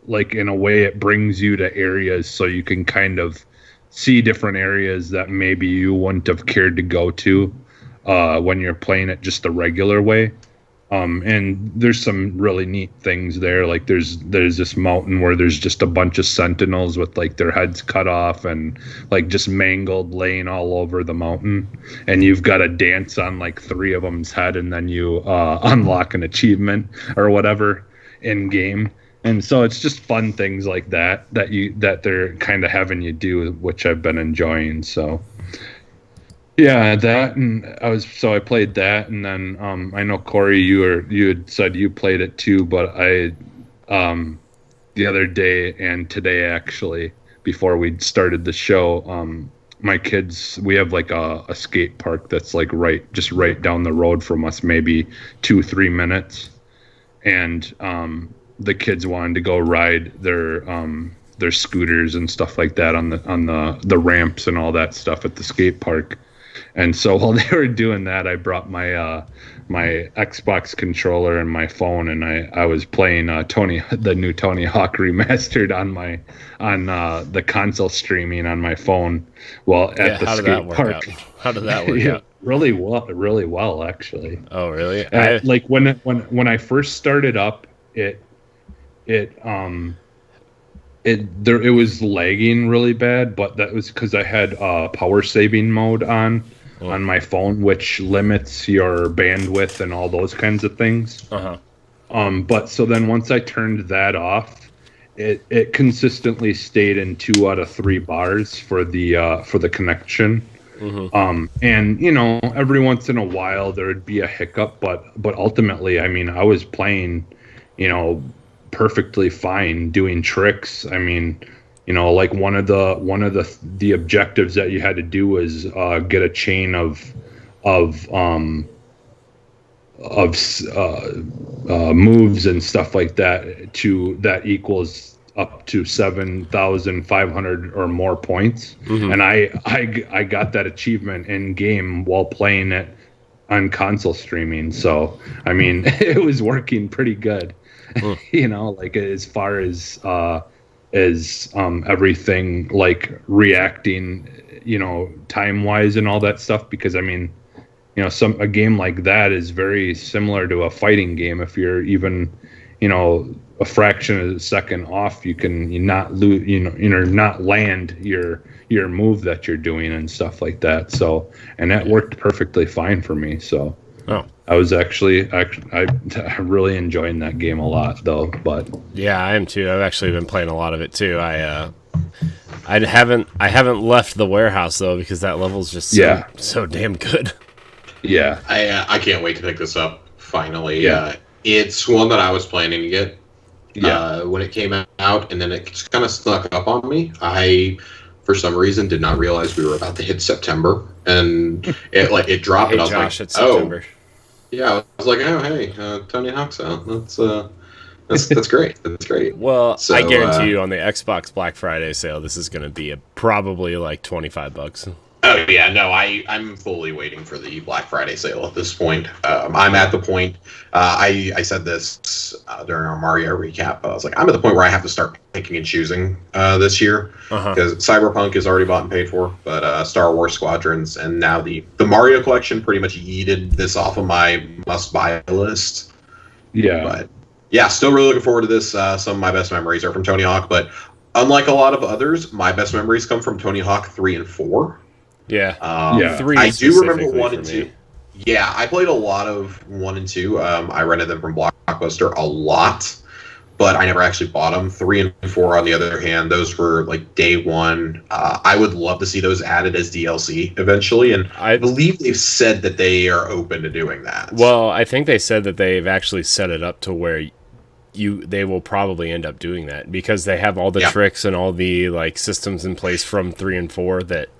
like, in a way, it brings you to areas so you can kind of see different areas that maybe you wouldn't have cared to go to when you're playing it just the regular way. And there's some really neat things there. Like there's this mountain where there's just a bunch of sentinels with like their heads cut off and like just mangled, laying all over the mountain. And you've got to dance on like 3 of them's head, and then you unlock an achievement or whatever in game. And so it's just fun things like that they're kind of having you do, which I've been enjoying. So. Yeah, that, and I played that, and then I know Corey, you had said you played it too, but I the other day and today actually, before we started the show, my kids, we have like a skate park that's like right down the road from us, maybe 2-3 minutes, and the kids wanted to go ride their scooters and stuff like that on the ramps and all that stuff at the skate park. And so while they were doing that, I brought my my Xbox controller and my phone, and I was playing the new Tony Hawk Remastered on the console streaming on my phone while at the skate park. How did that work out? Really well actually. Oh, really? Like when I first started up, it was lagging really bad, but that was because I had power saving mode on my phone, which limits your bandwidth and all those kinds of things. But so then once I turned that off, it consistently stayed in 2 out of 3 bars for the connection. And every once in a while there would be a hiccup, but ultimately, I mean, I was playing, perfectly fine, doing tricks. I mean, like one of the objectives that you had to do was get a chain of moves and stuff like that equals up to 7,500 or more points. And I got that achievement in game while playing it on console streaming. So I mean, it was working pretty good. Like as far as everything like reacting, time wise and all that stuff. Because I mean, a game like that is very similar to a fighting game. If you're even, a fraction of a second off, you not lose, not land your move that you're doing and stuff like that. So, and that worked perfectly fine for me. So, I was actually I really enjoying that game a lot though. But yeah, I am too. I've actually been playing a lot of it too. I haven't left the warehouse though, because that level's just so damn good. Yeah, I can't wait to pick this up finally. Yeah. It's one that I was planning to get when it came out, and then it just kind of snuck up on me. I, for some reason, did not realize we were about to hit September, and it dropped. Hey, and I was Josh, like, it's September. Yeah, I was like, oh hey, Tony Hawk's out. That's great. That's great. Well, So, I guarantee you on the Xbox Black Friday sale, this is going to be probably like $25. Oh yeah, no, I'm fully waiting for the Black Friday sale at this point. I'm at the point. I said this during our Mario recap. I was like, I'm at the point where I have to start picking and choosing this year, because Cyberpunk is already bought and paid for, but Star Wars Squadrons and now the Mario collection pretty much yeeted this off of my must buy list. Yeah, but yeah, still really looking forward to this. Some of my best memories are from Tony Hawk, but unlike a lot of others, my best memories come from Tony Hawk 3 and 4. Yeah. 3 I do remember specifically 1 and 2. Yeah, I played a lot of 1 and 2. I rented them from Blockbuster a lot, but I never actually bought them. 3 and 4, on the other hand, those were like day one. I would love to see those added as DLC eventually, and I believe they've said that they are open to doing that. Well, I think they said that they've actually set it up to where they will probably end up doing that, because they have all the tricks and all the like systems in place from 3 and 4 that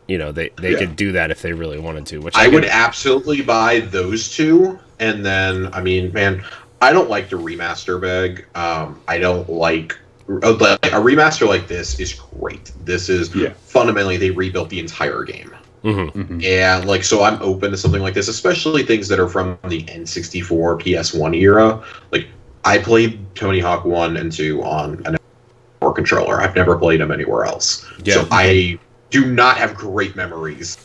they could do that if they really wanted to. Which I would absolutely buy those two, and then I mean, man, I don't like the remaster bag. I don't like a remaster like this is great. This is fundamentally they rebuilt the entire game. And so I'm open to something like this, especially things that are from the N64, PS1 era. Like I played Tony Hawk 1 and 2 on an N64 controller. I've never played them anywhere else. So I do not have great memories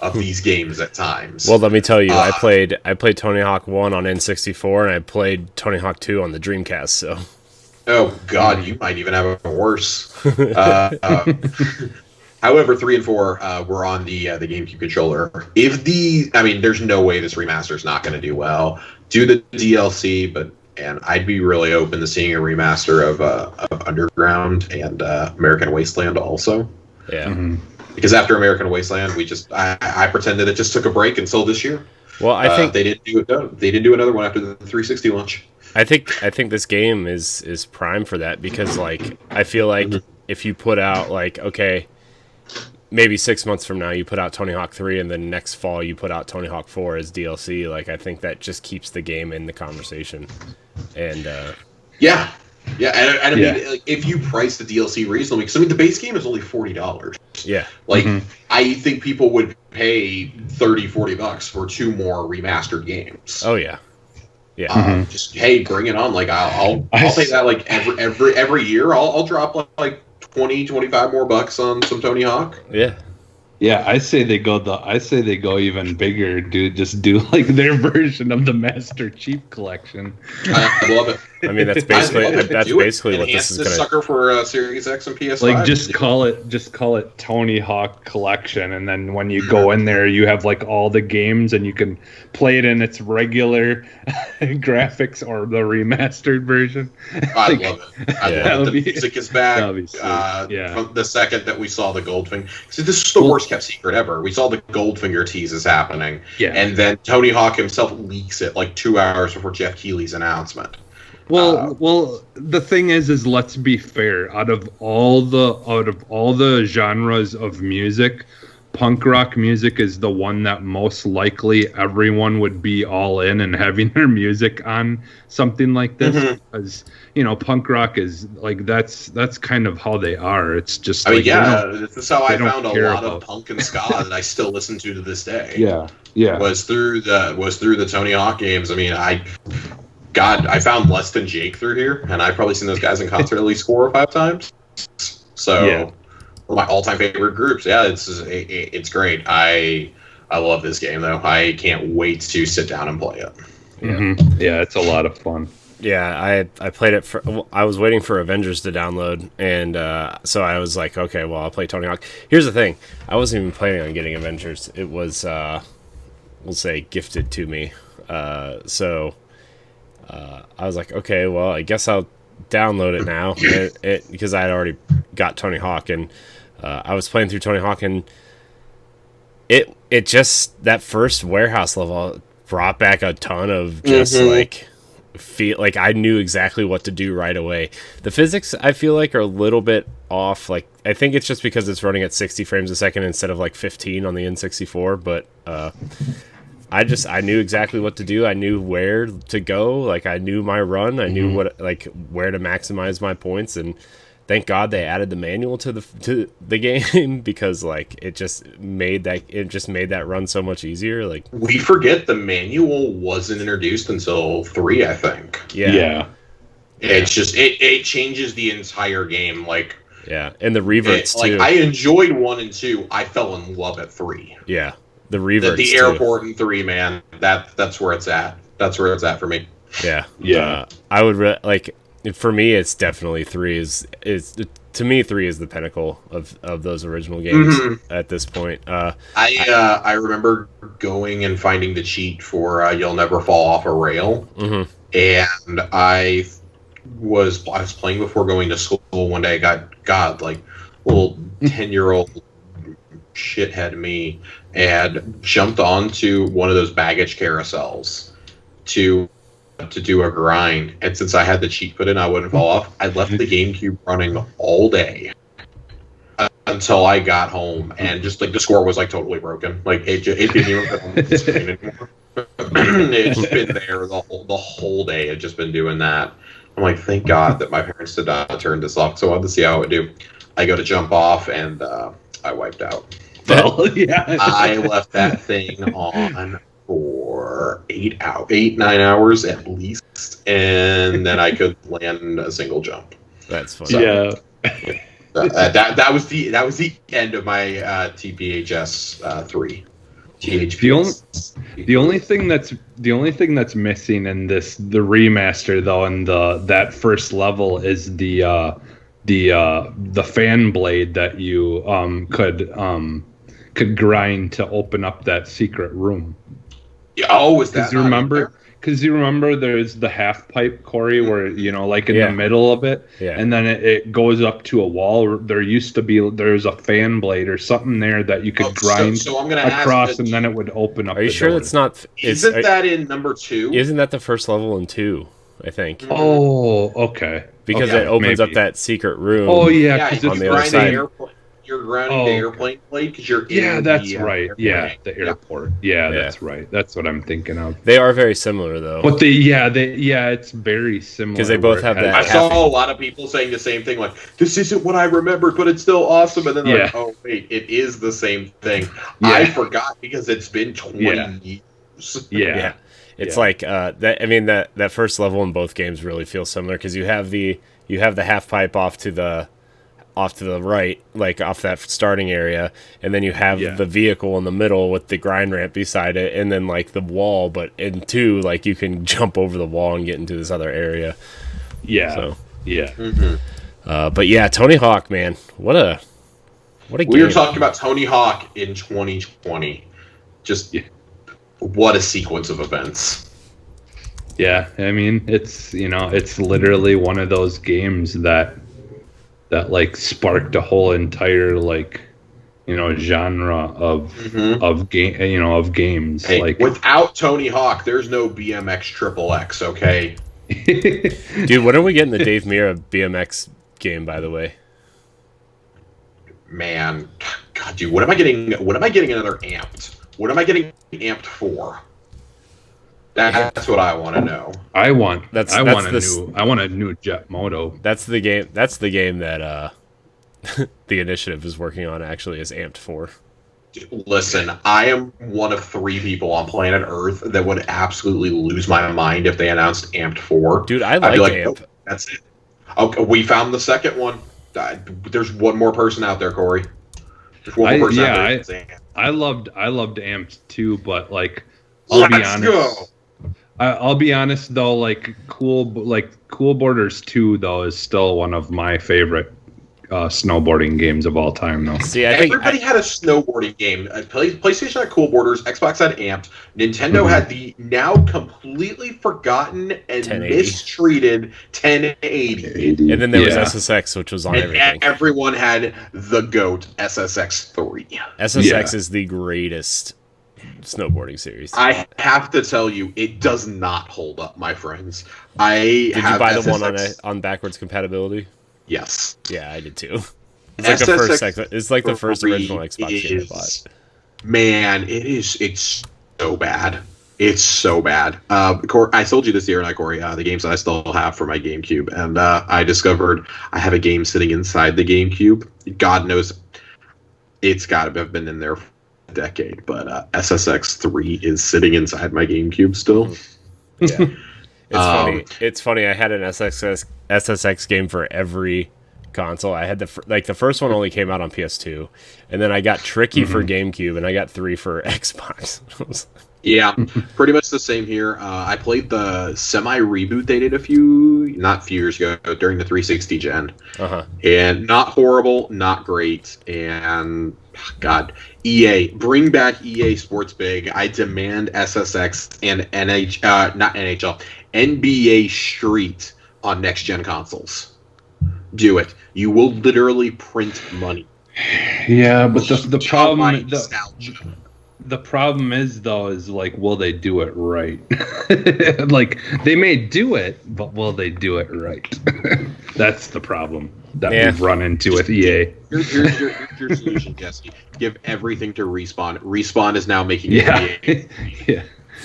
of these games at times. Well, let me tell you, I played Tony Hawk 1 on N64, and I played Tony Hawk 2 on the Dreamcast, so... Oh, God, you might even have it worse. However, 3 and 4 were on the GameCube controller. There's no way this remaster is not going to do well. Do the DLC, and I'd be really open to seeing a remaster of Underground and American Wasteland also. Yeah. Because after American Wasteland, I pretended it just took a break until this year. Well, I think they didn't do it. They didn't do another one after the 360 launch. I think this game is prime for that, because like I feel like if you put out maybe 6 months from now you put out Tony Hawk 3, and then next fall you put out Tony Hawk 4 as DLC, like I think that just keeps the game in the conversation. And and I mean, like, if you price the DLC reasonably, because I mean the base game is only $40. Yeah, like I think people would pay $30-$40 for 2 more remastered games. Oh yeah. Just hey, bring it on. Like I'll pay that like every year. I'll drop like 20-25 more bucks on some Tony Hawk. Yeah, I say they go even bigger, dude. Just do like their version of the Master Chief Collection. I love it. I mean, that's basically what this is going to. Sucker for Series X and PS5. Like just call it Tony Hawk Collection, and then when you go in there, you have like all the games, and you can play it in its regular graphics or the remastered version. I love it. I love it. The music is back. Yeah. From the second that we saw the Goldfinger. See, this is the worst kept secret ever. We saw the Goldfinger teases happening, and then Tony Hawk himself leaks it like 2 hours before Jeff Keighley's announcement. Well, the thing is let's be fair. Out of all the genres of music, punk rock music is the one that most likely everyone would be all in and having their music on something like this, because punk rock is like that's kind of how they are. It's just I mean, like, this is how I don't found a care lot of about- punk and ska that I still listen to this day. yeah. Was through the Tony Hawk games. I mean, I found Less Than Jake through here, and I've probably seen those guys in concert at least 4 or 5 times. So, one of my all-time favorite groups. Yeah, it's great. I love this game though. I can't wait to sit down and play it. Yeah, it's a lot of fun. Yeah, I played it I was waiting for Avengers to download, and so I was like, okay, well, I'll play Tony Hawk. Here's the thing. I wasn't even planning on getting Avengers. It was, we'll say, gifted to me. So I was like, okay, well, I guess I'll download it now, because I had already got Tony Hawk, and I was playing through Tony Hawk, and it just, that first warehouse level brought back a ton of just feel like I knew exactly what to do right away. The physics, I feel like, are a little bit off. Like, I think it's just because it's running at 60 frames a second instead of like 15 on the N64, but I knew exactly what to do. I knew where to go. Like, I knew my run. I knew where to maximize my points, and thank God they added the manual to the game, because like it just made that run so much easier. Like, we forget the manual wasn't introduced until 3, I think. Yeah. It's just it changes the entire game. Like, and the reverts too. Like, I enjoyed 1 and 2. I fell in love at 3. Yeah, the reverts. The airport in 3, man. That's where it's at. That's where it's at for me. Yeah. I would like. For me, it's definitely 3 is to me 3 is the pinnacle of those original games at this point. I remember going and finding the cheat for "You'll Never Fall Off a Rail," and I was playing before going to school one day. I got like little 10-year-old shithead me, and jumped onto one of those baggage carousels to do a grind, and since I had the cheat put in, I wouldn't fall off. I left the GameCube running all day until I got home, and just like the score was like totally broken. Like it didn't even fit on the screen anymore. It's just been there the whole day. I'd just been doing that. I'm like, thank God that my parents did not turn this off, so I wanted to see how it would do. I go to jump off, and I wiped out. Well, yeah, I left that thing on for 9 hours at least, and then I could land a single jump. That's funny. So, that was the end of my TPHS 3. The only thing that's missing in the remaster though, and that first level is the fan blade that you could grind to open up that secret room. Yeah, oh, is that? Because you remember there's the half pipe, Corey, where like in the middle of it, and then it goes up to a wall. There's a fan blade or something there that you could grind so I'm gonna across, and then it would open up. Are you sure door. that's not? Isn't that in number 2? Isn't that the first level in 2? I think. Oh, okay. Because it opens up that secret room. Oh yeah, because on the other side. You're grinding the airplane blade because you're in that's the, right. airplane. The airport. Yeah, that's right. That's what I'm thinking of. They are very similar though. But it's very similar because they both have that. I saw a lot of people saying the same thing, like, this isn't what I remembered, but it's still awesome. And then they're like, oh wait, it is the same thing. I forgot because it's been 20 years. Yeah. It's like that. I mean, that first level in both games really feels similar because you have the half pipe off to the right, like off that starting area, and then you have the vehicle in the middle with the grind ramp beside it, and then like the wall. But in 2, like you can jump over the wall and get into this other area. Yeah. So Mm-hmm. But Tony Hawk, man, what a game. We were talking about Tony Hawk in 2020. Just what a sequence of events. Yeah, I mean, it's it's literally one of those games that like sparked a whole entire genre of games. Hey, like without Tony Hawk, there's no BMX XXX. Okay, dude, when are we getting the Dave Mirra BMX game? By the way, man, God, dude, what am I getting? What am I getting another amped? What am I getting amped for? That's what I want to know. I want a new Jet Moto. That's the game. That's the game that the initiative is working on. Actually, is amped for. Listen, I am one of 3 people on planet Earth that would absolutely lose my mind if they announced amped 4. Dude, I I'd be like like, amp. "Oh, that's it. Okay, we found the second one. There's one more person out there, Corey. There's one more person out there. I loved amped too, but like, I'll be honest. I'll be honest though, like Cool Borders 2 though is still one of my favorite snowboarding games of all time though. See, I think everybody had a snowboarding game. PlayStation had Cool Borders, Xbox had Amped, Nintendo had the now completely forgotten and 1080. mistreated 1080. And then there was SSX, which was on And everything. everyone had the GOAT SSX3. SSX is the greatest snowboarding series. I have to tell you, it does not hold up, my friends. Did you buy the SSX. one on backwards compability? Yes. Yeah, I did too. It's like the first original Xbox game I bought. Man, it's so bad. It's so bad. I told you this the other night, Corey, the games that I still have for my GameCube, and I discovered I have a game sitting inside the GameCube. God knows it's got to have been in there for a decade, but SSX3 is sitting inside my GameCube still. Yeah. It's funny. I had an SSX game for every console. I had the first one only came out on PS2, and then I got Tricky for GameCube, and I got 3 for Xbox. Yeah, pretty much the same here. I played the semi-reboot they did not a few years ago, during the 360 gen. And not horrible, not great. And, God, EA, bring back EA Sports Big. I demand SSX and NBA Street on next-gen consoles. Do it. You will literally print money. Yeah, but the problem... nostalgia. The problem is like, will they do it right? Like, they may do it, but will they do it right? That's the problem that we've run into with EA. Here's your solution, Jesse. Give everything to Respawn. Respawn is now making EA. Yeah.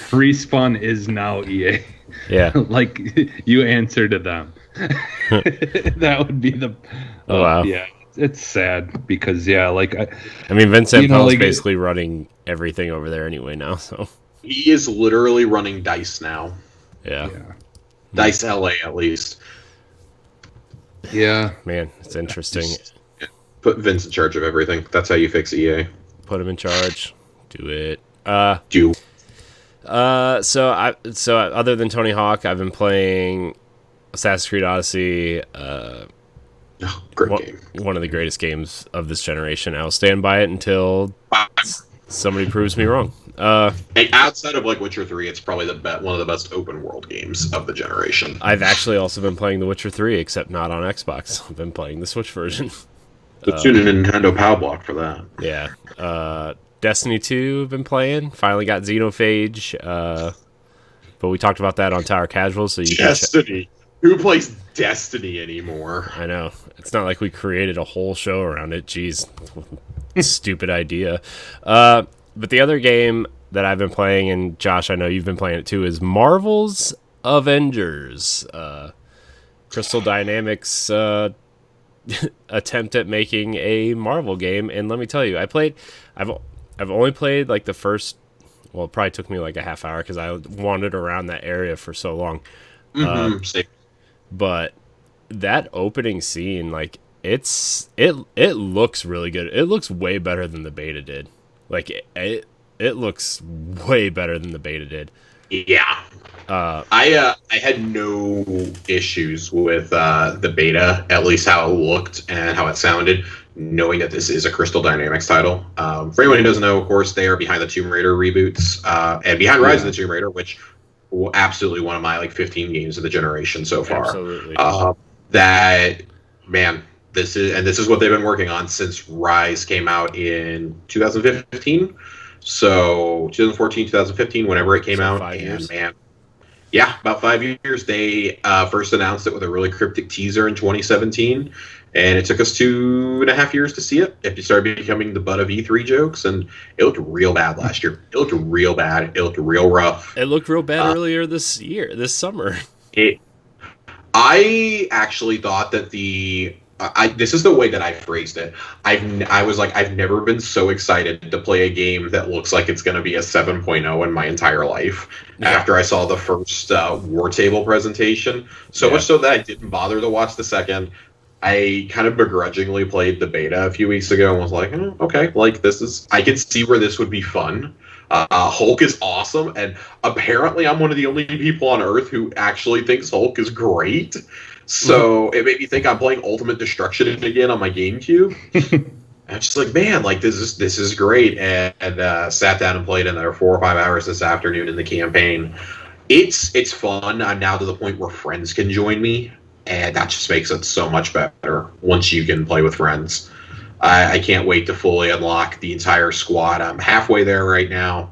Respawn is now EA. Yeah. Like, you answer to them. That would be the... Oh, wow. Yeah. It's sad because, like... I mean, Vincent Pell's basically running everything over there anyway now, so... He is literally running DICE now. Yeah. DICE LA, at least. Yeah. Man, it's interesting. Put Vince in charge of everything. That's how you fix EA. Put him in charge. Do it. So other than Tony Hawk, I've been playing Assassin's Creed Odyssey. Great game. One of the greatest games of this generation. I'll stand by it until somebody proves me wrong. Outside of like Witcher 3, it's probably one of the best open world games of the generation. I've actually also been playing The Witcher 3, except not on Xbox. I've been playing the Switch version. So tune in Nintendo Power Block for that. Yeah. Destiny 2 I've been playing. Finally got Xenophage. But we talked about that on Tower Casual, so you Destiny. Who plays Destiny anymore? I know. It's not like we created a whole show around it. Jeez. Stupid idea. But the other game that I've been playing, and Josh, I know you've been playing it too, is Marvel's Avengers. Crystal Dynamics attempt at making a Marvel game, and let me tell you, I've only played like the first, well, it probably took me like a half hour because I wandered around that area for so long. But that opening scene, like it looks really good. It looks way better than the beta did. Like it looks way better than the beta did. Yeah. I had no issues with the beta, at least how it looked and how it sounded, knowing that this is a Crystal Dynamics title. For anyone who doesn't know, of course, they are behind the Tomb Raider reboots and behind Rise of the Tomb Raider, which absolutely one of my like 15 games of the generation so far. Absolutely. This is what they've been working on since Rise came out in 2015. So 2014, 2015, whenever it came out, 5 years. and man, Yeah, about 5 years. They first announced it with a really cryptic teaser in 2017, and it took us 2.5 years to see it. It started becoming the butt of E3 jokes, and it looked real bad last year. It looked real bad. It looked real rough. It looked real bad earlier this summer. I actually thought that this is the way that I phrased it. I was like, I've never been so excited to play a game that looks like it's going to be a 7.0 in my entire life. Yeah. After I saw the first War Table presentation, so much so that I didn't bother to watch the second. I kind of begrudgingly played the beta a few weeks ago and was like, okay, like I can see where this would be fun. Hulk is awesome, and apparently I'm one of the only people on Earth who actually thinks Hulk is great. So it made me think I'm playing Ultimate Destruction again on my GameCube. I'm just like, man, like this is great, and sat down and played another 4 or 5 hours this afternoon in the campaign. It's fun. I'm now to the point where friends can join me, and that just makes it so much better once you can play with friends. I can't wait to fully unlock the entire squad. I'm halfway there right now,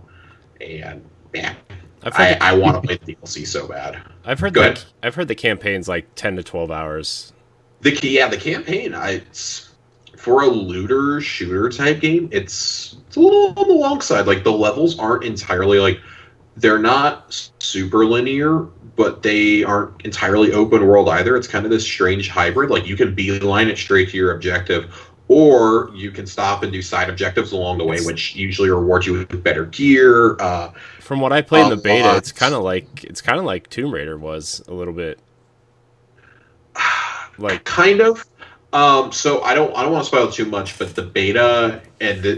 and man, I want to play the DLC so bad. I've heard the campaign's like 10 to 12 hours. The campaign. It's for a looter shooter type game. It's a little on the long side. Like the levels aren't entirely like they're not super linear, but they aren't entirely open world either. It's kind of this strange hybrid. Like you can beeline it straight to your objective, or you can stop and do side objectives along the way, which usually reward you with better gear. From what I played in the beta, it's kind of like Tomb Raider was a little bit. Like kind of. So I don't want to spoil too much, but the beta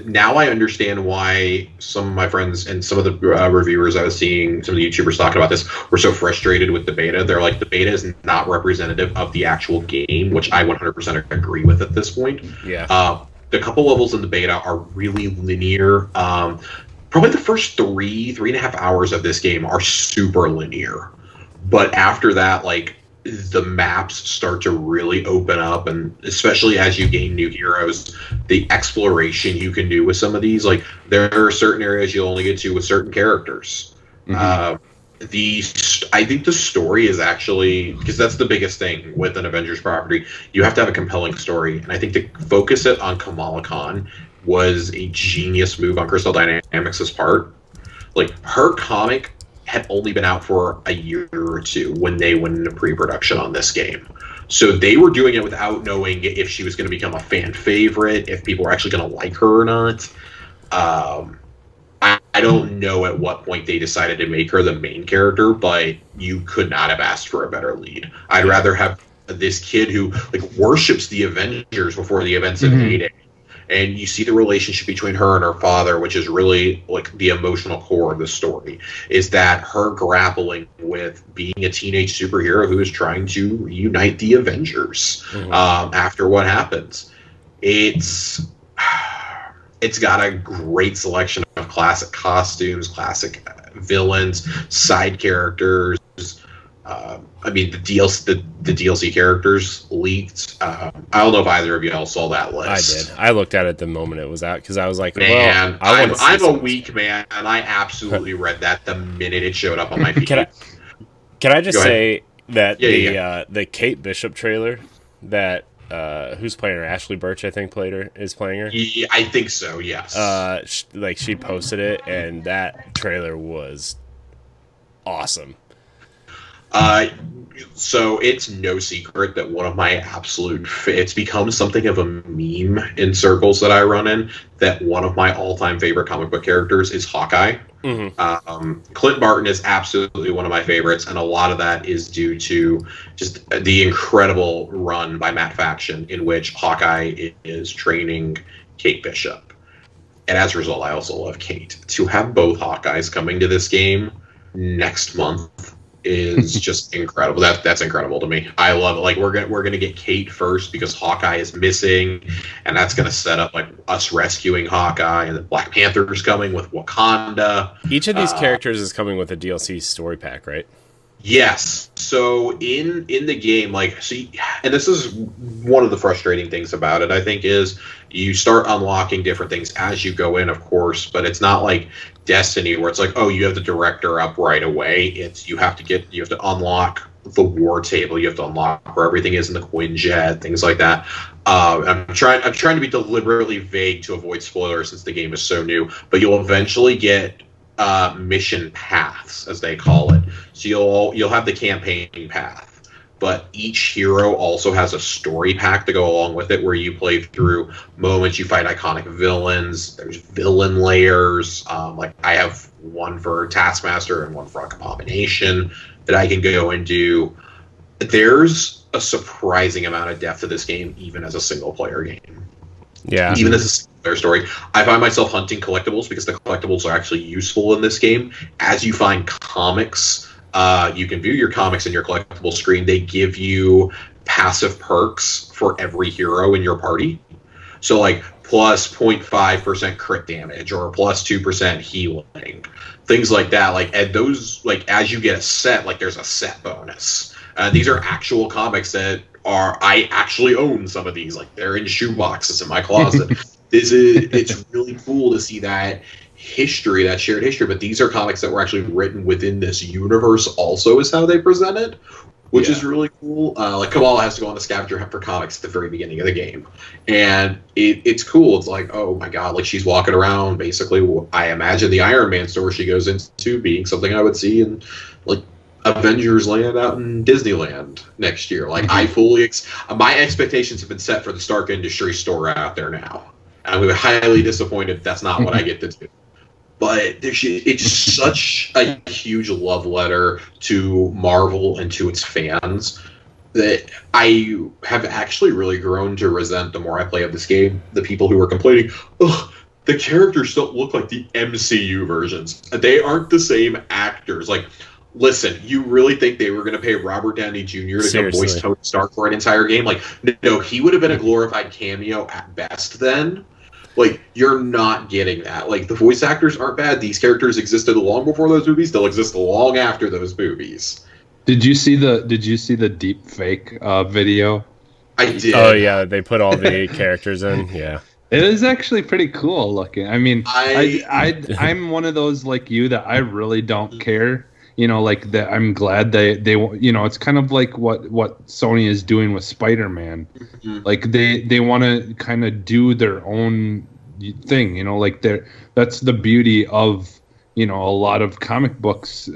now I understand why some of my friends and some of the reviewers I was seeing, some of the YouTubers talking about this, were so frustrated with the beta. They're like, the beta is not representative of the actual game, which I 100% agree with at this point. Yeah. The couple levels in the beta are really linear. Probably the first 3.5 hours of this game are super linear, but after that, like, the maps start to really open up, and especially as you gain new heroes, the exploration you can do with some of these, like there are certain areas you'll only get to with certain characters. I think the story is actually, because that's the biggest thing with an Avengers property, you have to have a compelling story, and I think to focus it on Kamala Khan was a genius move on Crystal Dynamics' part. Like her comic had only been out for a year or two when they went into pre-production on this game. So they were doing it without knowing if she was going to become a fan favorite, if people were actually going to like her or not. I don't know at what point they decided to make her the main character, but you could not have asked for a better lead. I'd rather have this kid who like worships the Avengers before the events of Heyday. And you see the relationship between her and her father, which is really like the emotional core of the story, is that her grappling with being a teenage superhero who is trying to reunite the Avengers after what happens. It's got a great selection of classic costumes, classic villains, side characters. I mean, the DLC characters leaked. I don't know if either of y'all saw that list. I did. I looked at it the moment it was out because I was like, man, well, I'm a weak man, and I absolutely read that the minute it showed up on my feed. Can I just say that the Kate Bishop trailer that who's playing her? Ashley Birch, I think, is playing her. Yeah, I think so. Yes. She posted it, and that trailer was awesome. So it's no secret that one of my it's become something of a meme in circles that I run in, that one of my all-time favorite comic book characters is Hawkeye. Clint Barton is absolutely one of my favorites, and a lot of that is due to just the incredible run by Matt Faction in which Hawkeye is training Kate Bishop. And as a result, I also love Kate. To have both Hawkeyes coming to this game next month is just incredible. That's incredible to me. I love it. Like we're gonna get Kate first because Hawkeye is missing, and that's gonna set up like us rescuing Hawkeye, and then Black Panther's coming with Wakanda. Each of these characters is coming with a DLC story pack, right? Yes. So in the game, like, see, and this is one of the frustrating things about it, I think, is you start unlocking different things as you go in, of course, but it's not like Destiny where it's like, oh, you have the director up right away. It's you have to unlock the war table, you have to unlock where everything is in the Quinjet, things like that. I'm trying to be deliberately vague to avoid spoilers since the game is so new, but you'll eventually get mission paths, as they call it. So you'll have the campaign path, but each hero also has a story pack to go along with it, where you play through moments, you fight iconic villains. There's villain layers. Like I have one for Taskmaster and one for Abomination that I can go and do. There's a surprising amount of depth to this game, even as a single player game. Yeah. Even as a single player story. I find myself hunting collectibles because the collectibles are actually useful in this game. As you find comics, you can view your comics in your collectible screen. They give you passive perks for every hero in your party. So like plus 0.5% crit damage or plus 2% healing. Things like that. Like, and those, like, as you get a set, like there's a set bonus. These are actual comics that I actually own some of these. Like, they're in shoeboxes in my closet. It's really cool to see that history, that shared history. But these are comics that were actually written within this universe also, is how they present it, which is really cool. Like, Kamala has to go on the scavenger hunt for comics at the very beginning of the game. And it's cool. It's like, oh my god, like she's walking around basically, I imagine the Iron Man store she goes into being something I would see in, like, Avengers land out in Disneyland next year. Like, I fully my expectations have been set for the Stark Industries store out there now. And I'm highly disappointed that's not what I get to do. But it's such a huge love letter to Marvel and to its fans that I have actually really grown to resent the more I play of this game. The people who are complaining, ugh, the characters don't look like the MCU versions. They aren't the same actors. Like, listen, you really think they were going to pay Robert Downey Jr. to come voice Tony Stark for an entire game? Like, no, he would have been a glorified cameo at best then. Like, you're not getting that. Like, the voice actors aren't bad. These characters existed long before those movies. They'll exist long after those movies. Did you see the deep fake video? I did. Oh yeah, they put all the characters in. Yeah. It is actually pretty cool looking. I mean, I'm one of those like you that I really don't care. You know, like that. I'm glad they you know, it's kind of like what Sony is doing with Spider-Man. Mm-hmm. Like they want to kind of do their own thing. You know, like that's the beauty of, you know, a lot of comic books.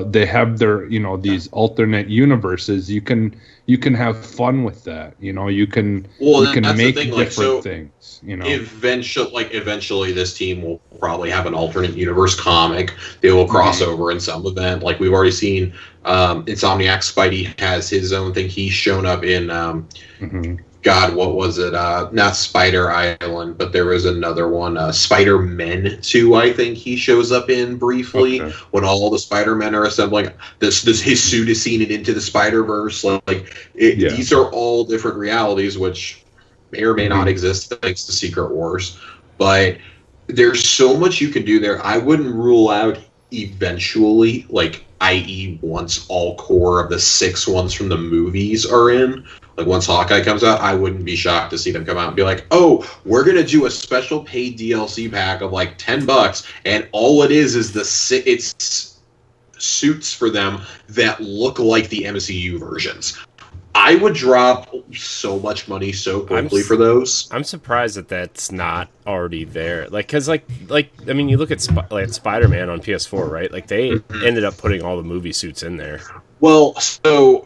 They have their, you know, these alternate universes. You can have fun with that. You know, you can make different things. You know, eventually this team will probably have an alternate universe comic. They will cross over in some event. Like we've already seen, Insomniac Spidey has his own thing. He's shown up in God, what was it? Not Spider Island, but there was another one. Spider-Men 2, I think he shows up in briefly when all the Spider-Men are assembling. This his suit is seen in Into the Spider-Verse. These are all different realities, which may or may not exist thanks to Secret Wars. But there's so much you can do there. I wouldn't rule out eventually, like, i.e. once all core of the 6 ones from the movies are in, like once Hawkeye comes out, I wouldn't be shocked to see them come out and be like, oh, we're going to do a special paid DLC pack of like $10, and all it is it's suits for them that look like the MCU versions. I would drop so much money so quickly for those. I'm surprised that that's not already there. Like, cause like I mean, you look at Spider-Man on PS4, right? Like they ended up putting all the movie suits in there. Well, so,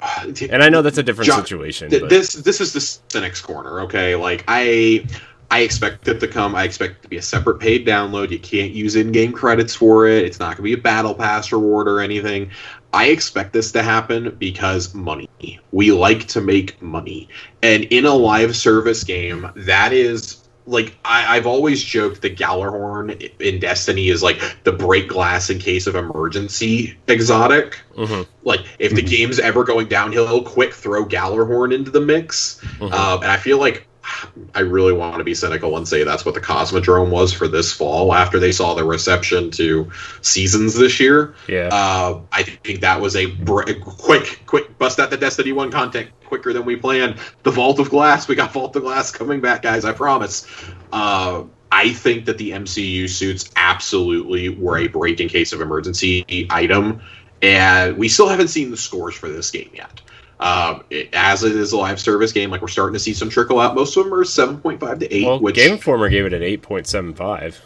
and I know that's a different situation. This is the Cynic's Corner, okay? Like I expect it to come. I expect it to be a separate paid download. You can't use in-game credits for it. It's not going to be a battle pass reward or anything. I expect this to happen because money. We like to make money. And in a live service game, that is, like, I've always joked the Gallarhorn in Destiny is like the break glass in case of emergency exotic. Like, if the game's ever going downhill, quick throw Gallarhorn into the mix. And I feel like I really want to be cynical and say that's what the Cosmodrome was for this fall after they saw the reception to Seasons this year. Yeah. I think that was a quick bust out the Destiny 1 content quicker than we planned. The Vault of Glass. We got Vault of Glass coming back, guys. I promise. I think that the MCU suits absolutely were a break in case of emergency item, and we still haven't seen the scores for this game yet. As it is a live service game, like we're starting to see some trickle out. Most of them are 7.5 to 8. Well, which Game Informer gave it an 8.75.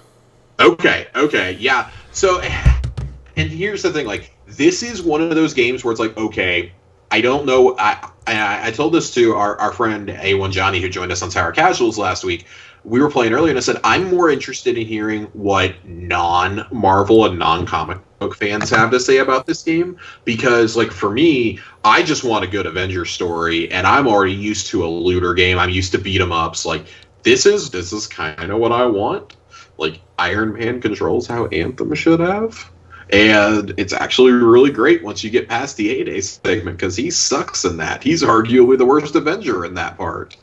Okay, yeah. So, and here's the thing: like, this is one of those games where it's like, okay, I don't know. I told this to our friend A1 Johnny, who joined us on Tower Casuals last week. We were playing earlier, and I said, I'm more interested in hearing what non-Marvel and non-comic book fans have to say about this game. Because, like, for me, I just want a good Avengers story, and I'm already used to a looter game. I'm used to beat-em-ups. Like, this is kind of what I want. Like, Iron Man controls how Anthem should have. And it's actually really great once you get past the A-Day segment, because he sucks in that. He's arguably the worst Avenger in that part.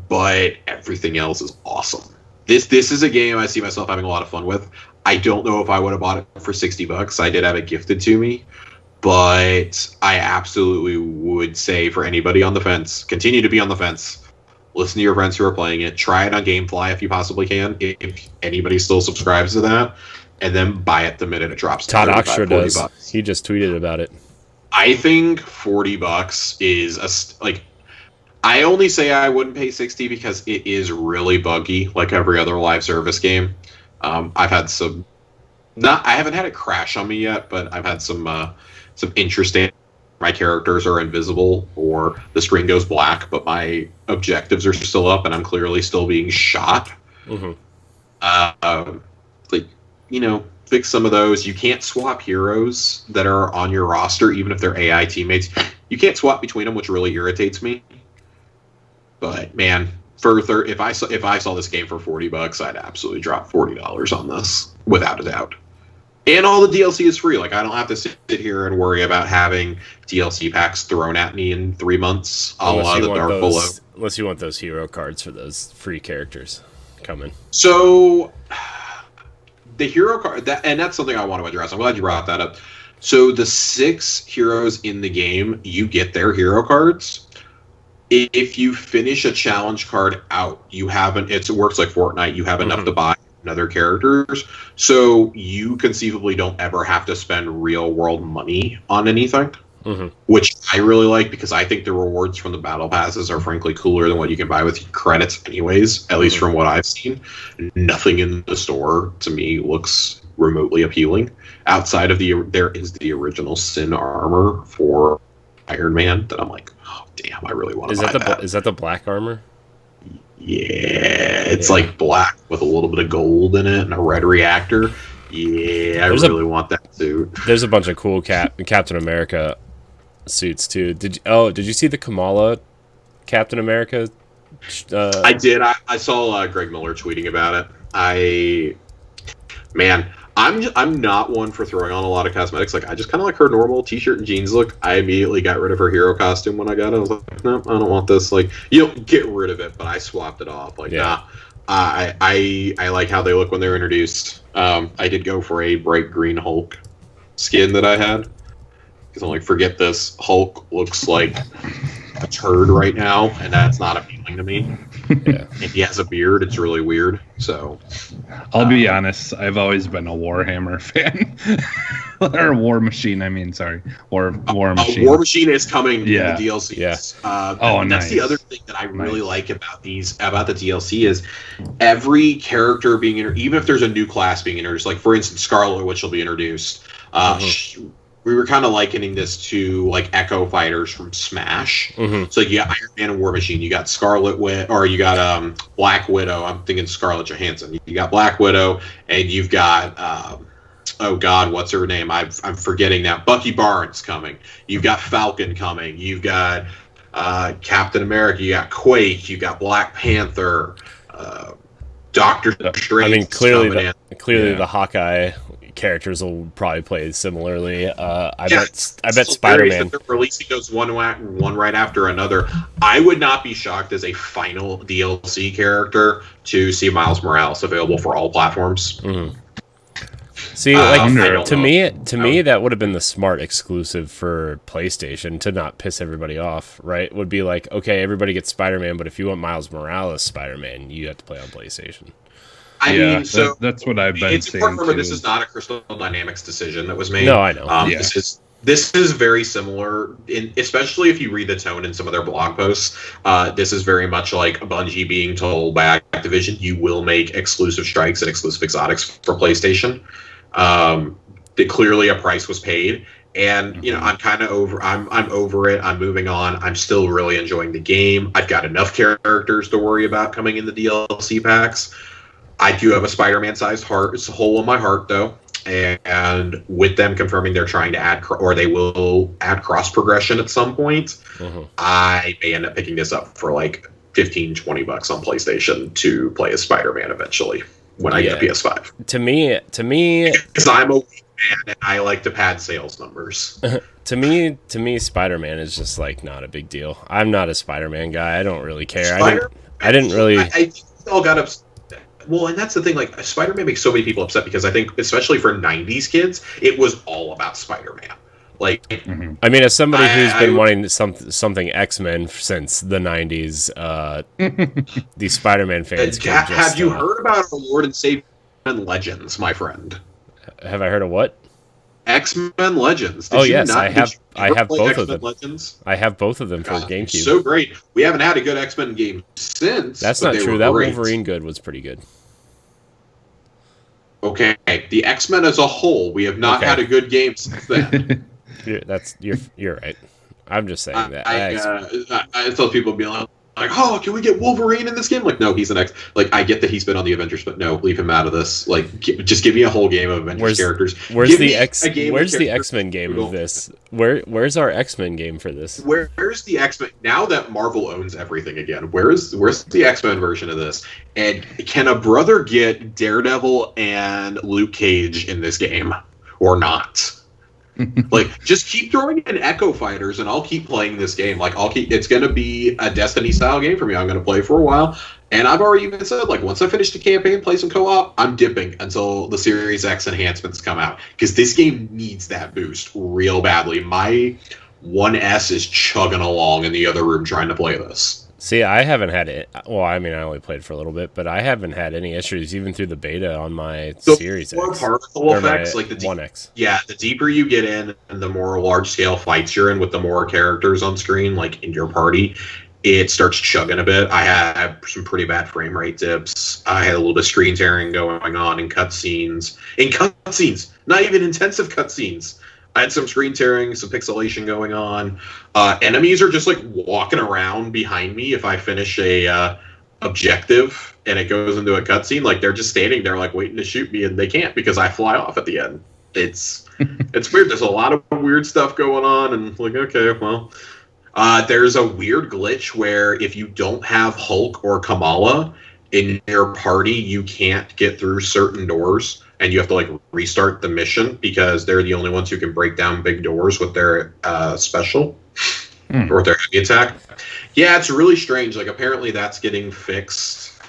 But everything else is awesome. This is a game I see myself having a lot of fun with. I don't know if I would have bought it for $60. I did have it gifted to me. But I absolutely would say for anybody on the fence, continue to be on the fence. Listen to your friends who are playing it. Try it on GameFly if you possibly can, if anybody still subscribes to that. And then buy it the minute it drops. Todd Oxford does. $40. He just tweeted about it. I think $40 is like. I only say I wouldn't pay $60 because it is really buggy, like every other live service game. I've had some. I haven't had it crash on me yet, but I've had some interesting. My characters are invisible, or the screen goes black, but my objectives are still up, and I'm clearly still being shot. Mm-hmm. Fix some of those. You can't swap heroes that are on your roster, even if they're AI teammates. You can't swap between them, which really irritates me. But man, if I saw this game for $40, I'd absolutely drop $40 on this without a doubt. And all the DLC is free. Like, I don't have to sit here and worry about having DLC packs thrown at me in 3 months. Unless you want those hero cards for those free characters coming. So the hero card, that's something I want to address. I'm glad you brought that up. So the 6 heroes in the game, you get their hero cards. If you finish a challenge card out, it works like Fortnite, you have enough to buy other characters. So you conceivably don't ever have to spend real world money on anything. Which I really like, because I think the rewards from the battle passes are frankly cooler than what you can buy with credits anyways, at least from what I've seen. Nothing in the store to me looks remotely appealing outside of there is the original Sin armor for Iron Man that I'm like, oh damn, I really want to buy that. Is that the black armor? Yeah, it's like black with a little bit of gold in it and a red reactor. Yeah, I really want that suit. There's a bunch of cool Captain America suits too. Did you see the Kamala Captain America? I did. I saw Greg Miller tweeting about it. I'm not one for throwing on a lot of cosmetics. Like, I just kind of like her normal t-shirt and jeans look. I immediately got rid of her hero costume when I got it. I was like, no, I don't want this. Like, you don't get rid of it, but I swapped it off. Like, nah. I like how they look when they're introduced. I did go for a bright green Hulk skin that I had, because I'm like, forget this. Hulk looks like a turd right now, and that's not appealing to me. Yeah. If he has a beard, it's really weird. So, I'll be honest. I've always been a Warhammer fan, or War Machine. I mean, sorry, War Machine. War Machine is coming in the DLCs. Yeah. That's nice. the other thing that I really like about the DLC is every character being even if there's a new class being introduced. Like, for instance, Scarlet Witch will be introduced. We were kind of likening this to like Echo Fighters from Smash. So you got Iron Man and War Machine, you got Scarlet Witch, or you got Black Widow. I'm thinking Scarlett Johansson. You got Black Widow, and you've got oh God, what's her name? I'm forgetting now. Bucky Barnes coming. You've got Falcon coming. You've got Captain America. You got Quake. You got Black Panther. Doctor Strange. I mean, clearly the Hawkeye characters will probably play similarly. I Yeah, bet it's Spider hilarious Man. that they're releasing those one right after another. I would not be shocked as a final DLC character to see Miles Morales available for all platforms. See, I like don't to know. me, that would have been the smart exclusive for PlayStation to not piss everybody off. Right? Would be like, okay, everybody gets Spider Man, but if you want Miles Morales Spider Man, you have to play on PlayStation. I mean, so that's what I've been it's saying. important to remember too. this is not a Crystal Dynamics decision that was made. No, I know. Yeah. This is very similar, especially if you read the tone in some of their blog posts. This is very much like Bungie being told by Activision, you will make exclusive strikes and exclusive exotics for PlayStation. Clearly a price was paid, and you know I'm kind of over. I'm over it. I'm moving on. I'm still really enjoying the game. I've got enough characters to worry about coming in the DLC packs. I do have a Spider-Man sized heart. It's a hole in my heart though. And with them confirming they're trying to add, or they will add cross progression at some point, I may end up picking this up for like $15-20 on PlayStation to play as Spider-Man eventually when I get a PS5. To me, Because I'm a weak man and I like to pad sales numbers. to me, Spider-Man is just like not a big deal. I'm not a Spider-Man guy. I don't really care. I didn't really. I think we all got upset. Well, and that's the thing. Like, Spider-Man makes so many people upset because I think, especially for '90s kids, it was all about Spider-Man. Like, I mean, as somebody who's been wanting something X-Men since the '90s, these Spider-Man fans. Have you heard about our Lord and Savior Legends, my friend? Have I heard of what? X-Men Legends. Yes, I have. I have both X-Men of them. Legends? I have both of them for GameCube. So great. We haven't had a good X-Men game since. That's but not they true. were That great. Wolverine good was pretty good. Okay, the X-Men as a whole, we have not had a good game since then. You're right. I'm just saying that. I thought people would be like, oh, can we get Wolverine in this game? Like, no, he's an X. Like, I get that he's been on the Avengers, but no, leave him out of this. Like, just give me a whole game of Avengers characters. Where's Give the me X? a game Where's of the characters X-Men game who of don't- this? Where's our X-Men game for this? Where's the X-Men? Now that Marvel owns everything again, where's the X-Men version of this? And can a brother get Daredevil and Luke Cage in this game or not? Like, just keep throwing in Echo Fighters, and I'll keep playing this game. Like, it's going to be a Destiny style game for me. I'm going to play for a while, and I've already even said, like, once I finish the campaign, play some co-op, I'm dipping until the Series X enhancements come out, because this game needs that boost real badly. My 1S is chugging along in the other room trying to play this. See, I haven't had it. Well, I mean, I only played for a little bit, but I haven't had any issues even through the beta on my Series more X. particle Or effects, my like the 1X. Yeah, the deeper you get in, and the more large-scale fights you're in with the more characters on screen, like in your party, it starts chugging a bit. I had some pretty bad frame rate dips. I had a little bit of screen tearing going on in cutscenes. Not even intensive cutscenes. I had some screen tearing, some pixelation going on. Enemies are just like walking around behind me if I finish a objective and it goes into a cutscene. Like, they're just standing there like waiting to shoot me, and they can't because I fly off at the end. It's weird. There's a lot of weird stuff going on, and like, okay, well, there's a weird glitch where if you don't have Hulk or Kamala in your party, you can't get through certain doors. And you have to like restart the mission because they're the only ones who can break down big doors with their special or with their heavy attack. Yeah, it's really strange. Like, apparently that's getting fixed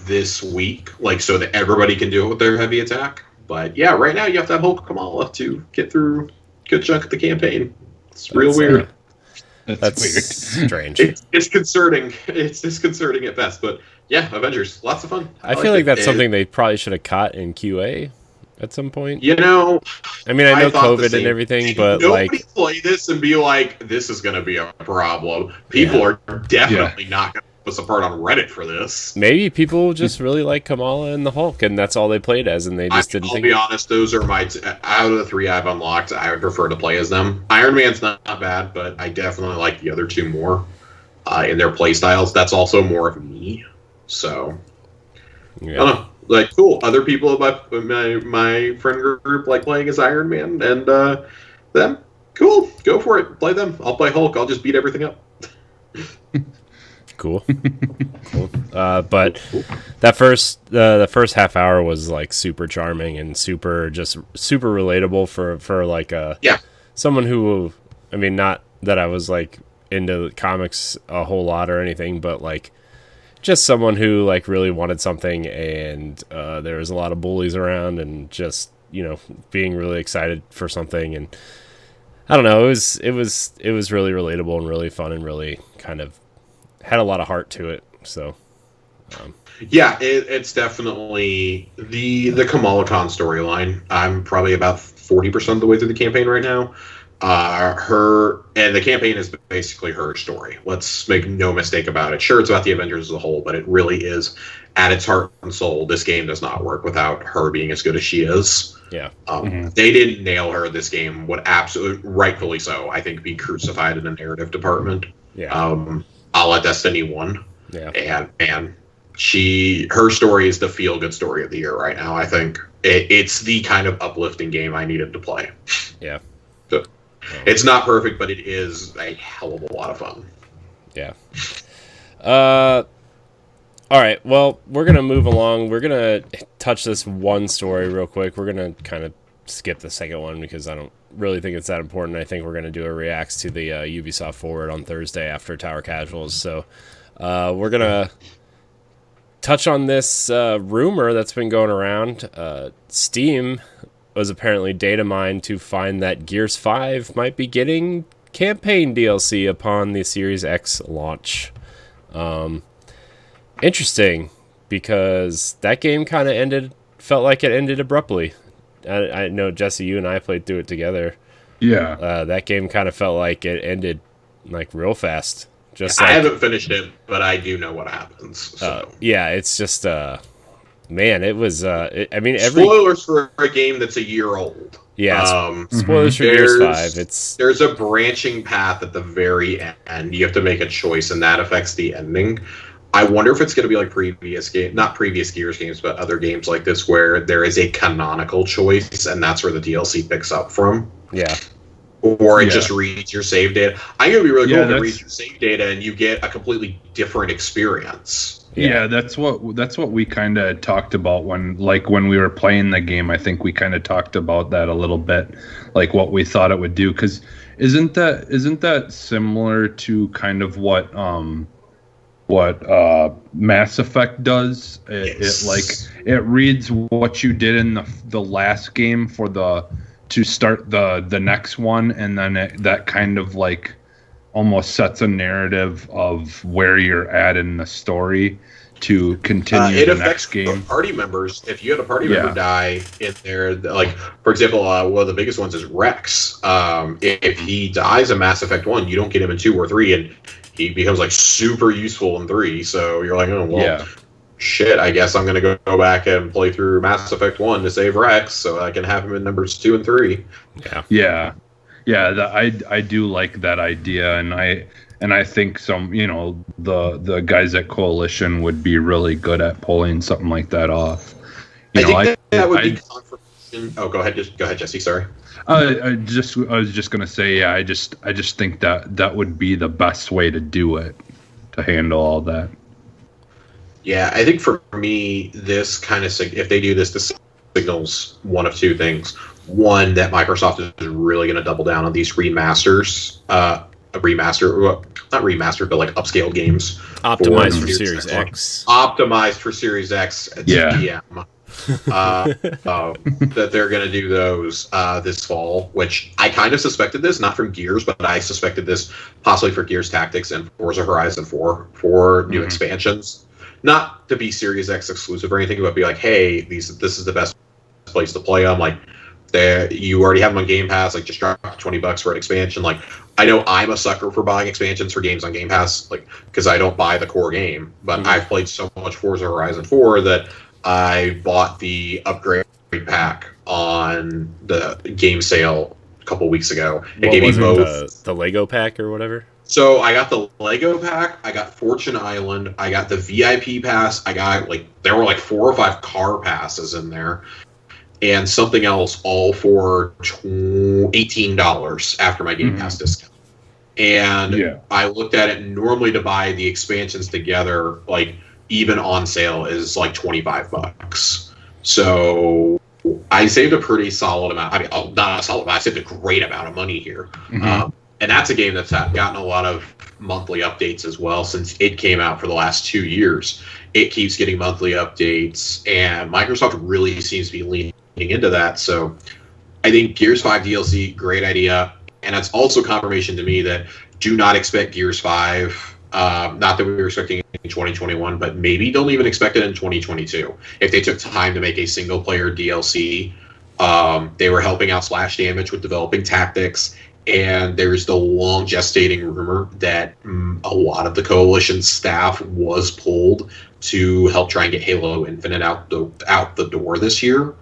this week, like, so that everybody can do it with their heavy attack. But yeah, right now you have to have Hulk Kamala to get through a good chunk of the campaign. It's real weird. That's weird. Strange. It's concerning. It's disconcerting at best. But yeah, Avengers, lots of fun. I feel like that's something they probably should have caught in QA at some point. You know, I mean, I know thought the COVID same. and everything, but Nobody like, play this and be like, this is going to be a problem. People are definitely not going to put us apart on Reddit for this. maybe people just really like Kamala and the Hulk, and that's all they played as, and they just didn't I'll think. be honest, those are my out of the three I've unlocked, I would prefer to play as them. Iron Man's not bad, but I definitely like the other two more in their play styles. That's also more of me. So, Yeah. I don't know. Like, cool. Other people in my friend group like playing as Iron Man, and them. Cool. Go for it. Play them. I'll play Hulk. I'll just beat everything up. Cool. Cool. But that the first half hour was like super charming and super relatable for like someone who, I mean, not that I was like into comics a whole lot or anything, but like just someone who like really wanted something, and there was a lot of bullies around, and just, you know, being really excited for something. And I don't know, it was really relatable and really fun and really kind of had a lot of heart to it. So yeah, it's definitely the Kamala Khan storyline. I'm probably about 40% of the way through the campaign right now. The campaign is basically her story. Let's make no mistake about it. Sure, it's about the Avengers as a whole, but it really is, at its heart and soul, this game does not work without her being as good as she is. Yeah. They didn't nail her. This game would absolutely, rightfully so, I think, be crucified in the narrative department. Yeah. A la Destiny 1. Yeah. And her story is the feel-good story of the year right now, I think. It's the kind of uplifting game I needed to play. Yeah. So, it's not perfect, but it is a hell of a lot of fun. Yeah. All right. Well, we're going to move along. We're going to touch this one story real quick. We're going to kind of skip the second one because I don't really think it's that important. I think we're going to do a reacts to the Ubisoft Forward on Thursday after Tower Casuals. So we're going to touch on this rumor that's been going around. Steam was apparently data mined to find that Gears 5 might be getting campaign DLC upon the Series X launch. Interesting, because that game kind of felt like it ended abruptly. I know, Jesse, you and I played through it together. Yeah. That game kind of felt like it ended like real fast. Just I like, haven't finished it, but I do know what happens. So. Yeah, it's just man, it was. I mean, spoilers for a game that's a year old. Yeah, spoilers for Gears 5. There's a branching path at the very end. You have to make a choice, and that affects the ending. I wonder if it's going to be like not previous Gears games, but other games like this where there is a canonical choice, and that's where the DLC picks up from. Yeah. Or it just reads your save data. I'm going to be really cool if it reads your save data and you get a completely different experience. Yeah, that's what we kind of talked about when we were playing the game. I think we kind of talked about that a little bit, like what we thought it would do. Because isn't that similar to kind of what Mass Effect does? It reads what you did in the last game to start the next one, and then that kind of like almost sets a narrative of where you're at in the story to continue the next game. It affects party members. If you had a party member die in there, like, for example, one of the biggest ones is Rex. If he dies in Mass Effect 1, you don't get him in 2 or 3, and he becomes like super useful in 3. So you're like, oh, well, shit, I guess I'm going to go back and play through Mass Effect 1 to save Rex so I can have him in numbers 2 and 3. Yeah, I do like that idea, and I think some, the guys at Coalition would be really good at pulling something like that off. That would be confirmation. Oh, go ahead, Jesse. Sorry. I was just gonna say, I just think that would be the best way to do it, to handle all that. Yeah, I think for me, this kind of if they do this signals one of two things. One, that Microsoft is really going to double down on these remasters, not remastered, but like upscaled games. Optimized for Series X. Optimized for Series X. TPM. That they're going to do those this fall, which I kind of suspected this, not from Gears, but I suspected this possibly for Gears Tactics and Forza Horizon 4 for new expansions. Not to be Series X exclusive or anything, but be like, hey, this is the best place to play them. Like, you already have them on Game Pass. Like, just drop $20 for an expansion. Like, I know I'm a sucker for buying expansions for games on Game Pass, like, because I don't buy the core game. But I've played so much Forza Horizon 4 that I bought the upgrade pack on the game sale a couple weeks ago. It gave me both the Lego pack or whatever. So I got the Lego pack, I got Fortune Island, I got the VIP pass, I got there were like 4 or 5 car passes in there, and something else, all for $18 after my Game Pass discount. And Yeah. I looked at it, normally to buy the expansions together, like even on sale is like $25. So I saved a pretty solid amount. I mean, not a solid amount. I saved a great amount of money here. And that's a game that's gotten a lot of monthly updates as well since it came out for the last 2 years. It keeps getting monthly updates, and Microsoft really seems to be leaning into that. So I think Gears 5 DLC, great idea. And that's also confirmation to me that do not expect Gears 5. Not that we were expecting it in 2021, but maybe don't even expect it in 2022. If they took time to make a single-player DLC, they were helping out Splash Damage with developing tactics, and there's the long gestating rumor that a lot of the Coalition staff was pulled to help try and get Halo Infinite out the door this year.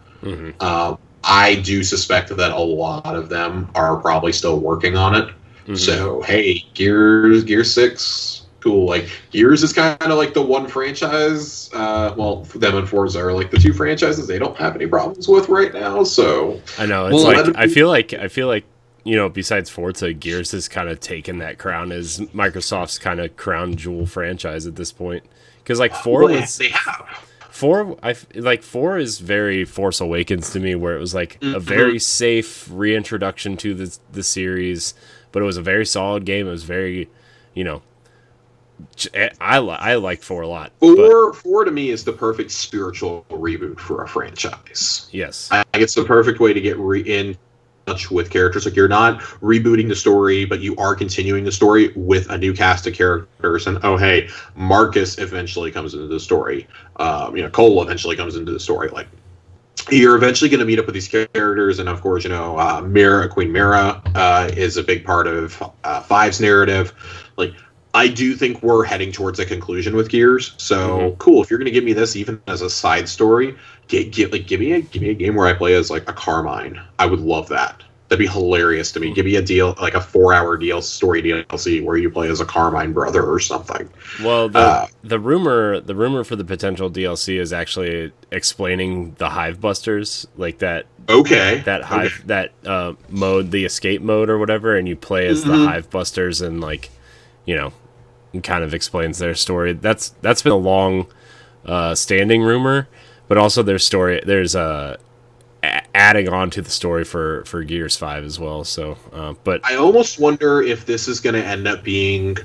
I do suspect that a lot of them are probably still working on it. So, hey, Gears 6, cool. Like, Gears is kind of like the one franchise, well, them and Forza are like the two franchises they don't have any problems with right now, so... I know, it's I feel like, you know, besides Forza, Gears has kind of taken that crown as Microsoft's kind of crown jewel franchise at this point. Because, like, 4 was... They have. 4 is very Force Awakens to me, where it was like a very safe reintroduction to the series, but it was a very solid game. It was very, you know, I like 4 a lot. 4 to me is the perfect spiritual reboot for a franchise. Yes, I think it's the perfect way to get in touch with characters. Like, you're not rebooting the story, but you are continuing the story with a new cast of characters. And oh, hey, Marcus eventually comes into the story. You know, Cole eventually comes into the story. Like, you're eventually going to meet up with these characters, and of course, you know, Queen Mira is a big part of 5's narrative. Like, I do think we're heading towards a conclusion with Gears. So cool. If you're going to give me this even as a side story, give me a game where I play as like a Carmine. I would love that. That'd be hilarious to me. Give me a deal, like a 4-hour story DLC where you play as a Carmine brother or something. Well, the rumor for the potential DLC is actually explaining the Hive Busters, like that. Okay. That mode, the escape mode or whatever, and you play as the Hive Busters, and like, you know, it kind of explains their story. That's been a long standing rumor, but also there's adding on to the story for Gears 5 as well. So, but I almost wonder if this is going to end up being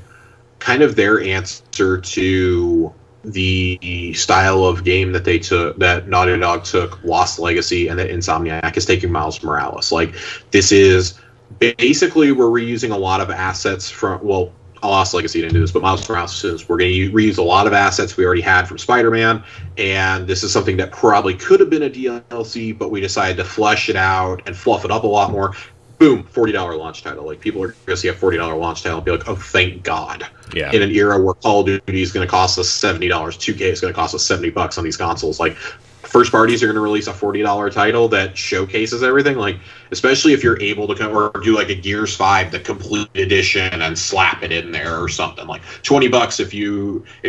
kind of their answer to the style of game that Naughty Dog took Lost Legacy, and that Insomniac is taking Miles Morales. Like, this is basically we're reusing a lot of assets from, well, Lost Legacy didn't do this, but Miles Morales is. We're going to reuse a lot of assets we already had from Spider-Man, and this is something that probably could have been a DLC, but we decided to flesh it out and fluff it up a lot more. Boom, $40 launch title. Like, people are going to see a $40 launch title and be like, oh, thank God. Yeah. In an era where Call of Duty is going to cost us $70, 2K is going to cost us $70 on these consoles. Like, first parties are going to release a $40 title that showcases everything. Like, especially if you're able to come or do like a Gears 5, the complete edition, and slap it in there or something. Like $20 if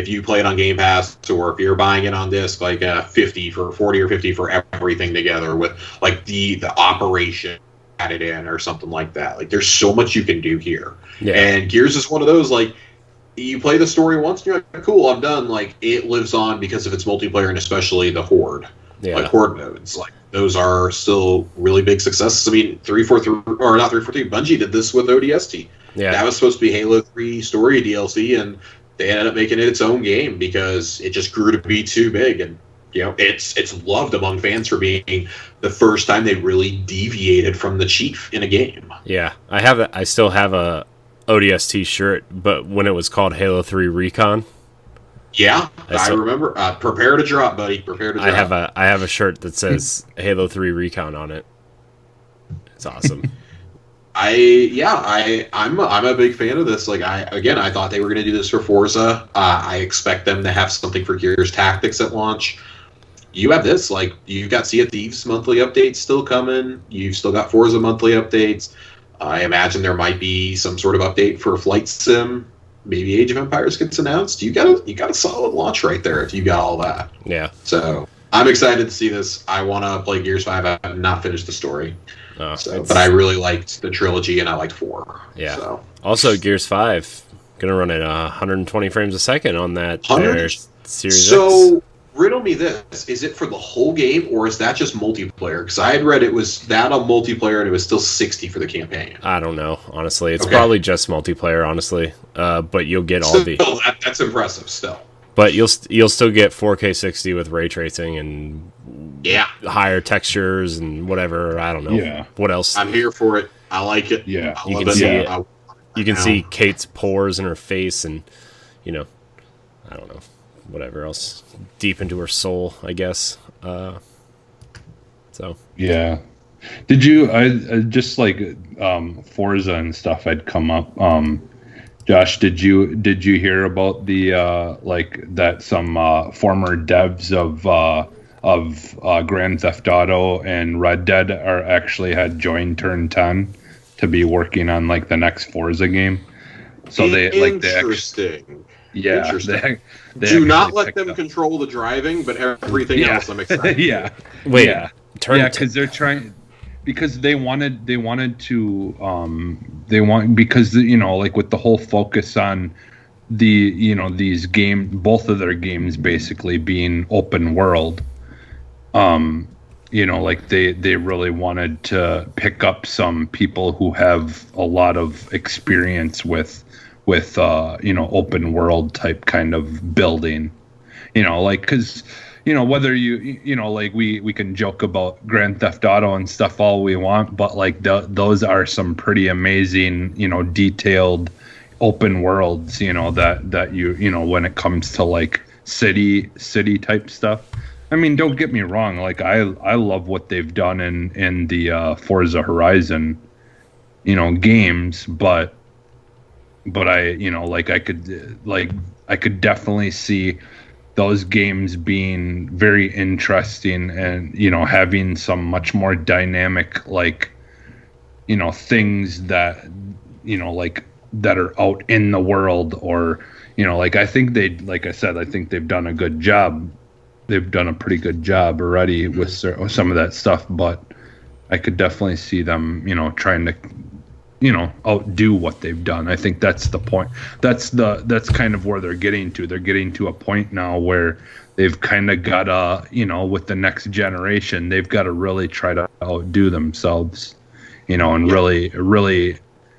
you play it on Game Pass, or if you're buying it on disc, like 40 or 50 for everything together with like the operation added in or something like that. Like, there's so much you can do here. Yeah. And Gears is one of those, like, you play the story once and you're like, cool, I'm done. Like, it lives on because of its multiplayer, and especially the Horde. Yeah. Like, Horde modes. Like, those are still really big successes. I mean, 343, Bungie did this with ODST. Yeah. That was supposed to be Halo 3 story DLC, and they ended up making it its own game because it just grew to be too big. And, you know, it's loved among fans for being the first time they really deviated from the chief in a game. Yeah. I still have a ODST shirt, but when it was called Halo 3 Recon. Yeah, I remember. Prepare to drop, buddy. Prepare to drop. I have a shirt that says Halo 3 Recon on it. It's awesome. I'm a big fan of this. Like, I thought they were going to do this for Forza. I expect them to have something for Gears Tactics at launch. You have this, like, you've got Sea of Thieves monthly updates still coming. You've still got Forza monthly updates. I imagine there might be some sort of update for Flight Sim. Maybe Age of Empires gets announced. You got a solid launch right there if you got all that. Yeah. So I'm excited to see this. I want to play Gears 5. I have not finished the story. But I really liked the trilogy, and I liked 4. Yeah. So Also, Gears 5 gonna run at 120 frames a second on that there Series X. So, riddle me this: is it for the whole game, or is that just multiplayer? Because I had read it was that on multiplayer, and it was still 60 for the campaign. I don't know, honestly. It's probably just multiplayer, honestly. But you'll get all the. That's impressive, still. But you'll still get 4K 60 with ray tracing and higher textures and whatever. I don't know. Yeah. What else? I'm here for it. I like it. Yeah. I You love can it. see I- it. You can see Kate's pores in her face, and I don't know, whatever else, deep into her soul, I guess. So Yeah. Did you? I just like Forza and stuff had come up. Josh, did you hear about the that some former devs of Grand Theft Auto and Red Dead had joined Turn 10 to be working on like the next Forza game? So Interesting. they Do not let them control the driving, but everything else I'm excited. wait, because they're trying, because they wanted to because like with the whole focus on the these both of their games basically being open world, like they really wanted to pick up some people who have a lot of experience with open world type kind of building, like, because whether like we can joke about Grand Theft Auto and stuff all we want, but like those are some pretty amazing detailed open worlds that you when it comes to like city type stuff. I mean, don't get me wrong, like I love what they've done in the Forza Horizon games, but I I could definitely see those games being very interesting and having some much more dynamic things that that are out in the world, or I think I think they've done a good job. They've done a pretty good job already with some of that stuff, but I could definitely see them trying to outdo what they've done. I think that's the point. That's kind of where they're getting to. They're getting to a point now where they've kind of got to, with the next generation, they've got to really try to outdo themselves, and really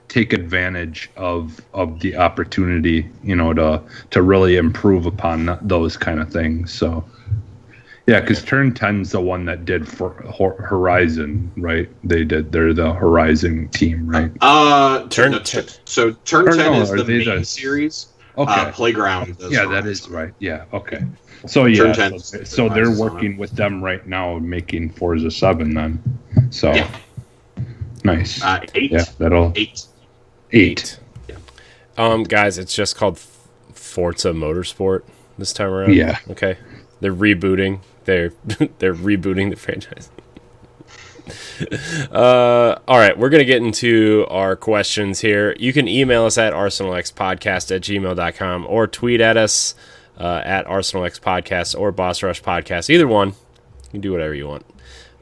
take advantage of the opportunity, to really improve upon those kind of things. So yeah, because Turn 10's the one that did for Horizon, right? They're the Horizon team, right? Turn 10 is the main series. Okay. Playground. That is right. Yeah. Okay. So yeah, Turn 10 so they're working with them right now, making Forza 7. Then, so nice. 8. Yeah, that'll 8. 8. Yeah. Guys, it's just called Forza Motorsport this time around. Yeah. Okay. They're rebooting. They're rebooting the franchise. All right, we're going to get into our questions here. You can email us at arsenalxpodcast@gmail.com or tweet at us at arsenalxpodcast or Boss Rush Podcast. Either one. You can do whatever you want.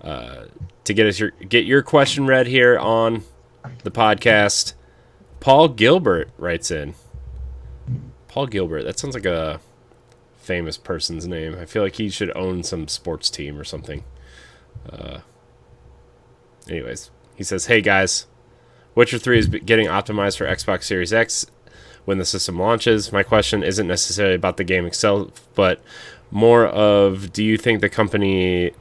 To get your question read here on the podcast, Paul Gilbert writes in. Paul Gilbert, that sounds like a famous person's name. I feel like he should own some sports team or something. Anyways, he says, "Hey guys, Witcher 3 is getting optimized for Xbox Series X when the system launches. My question isn't necessarily about the game itself, but more of, do you think companies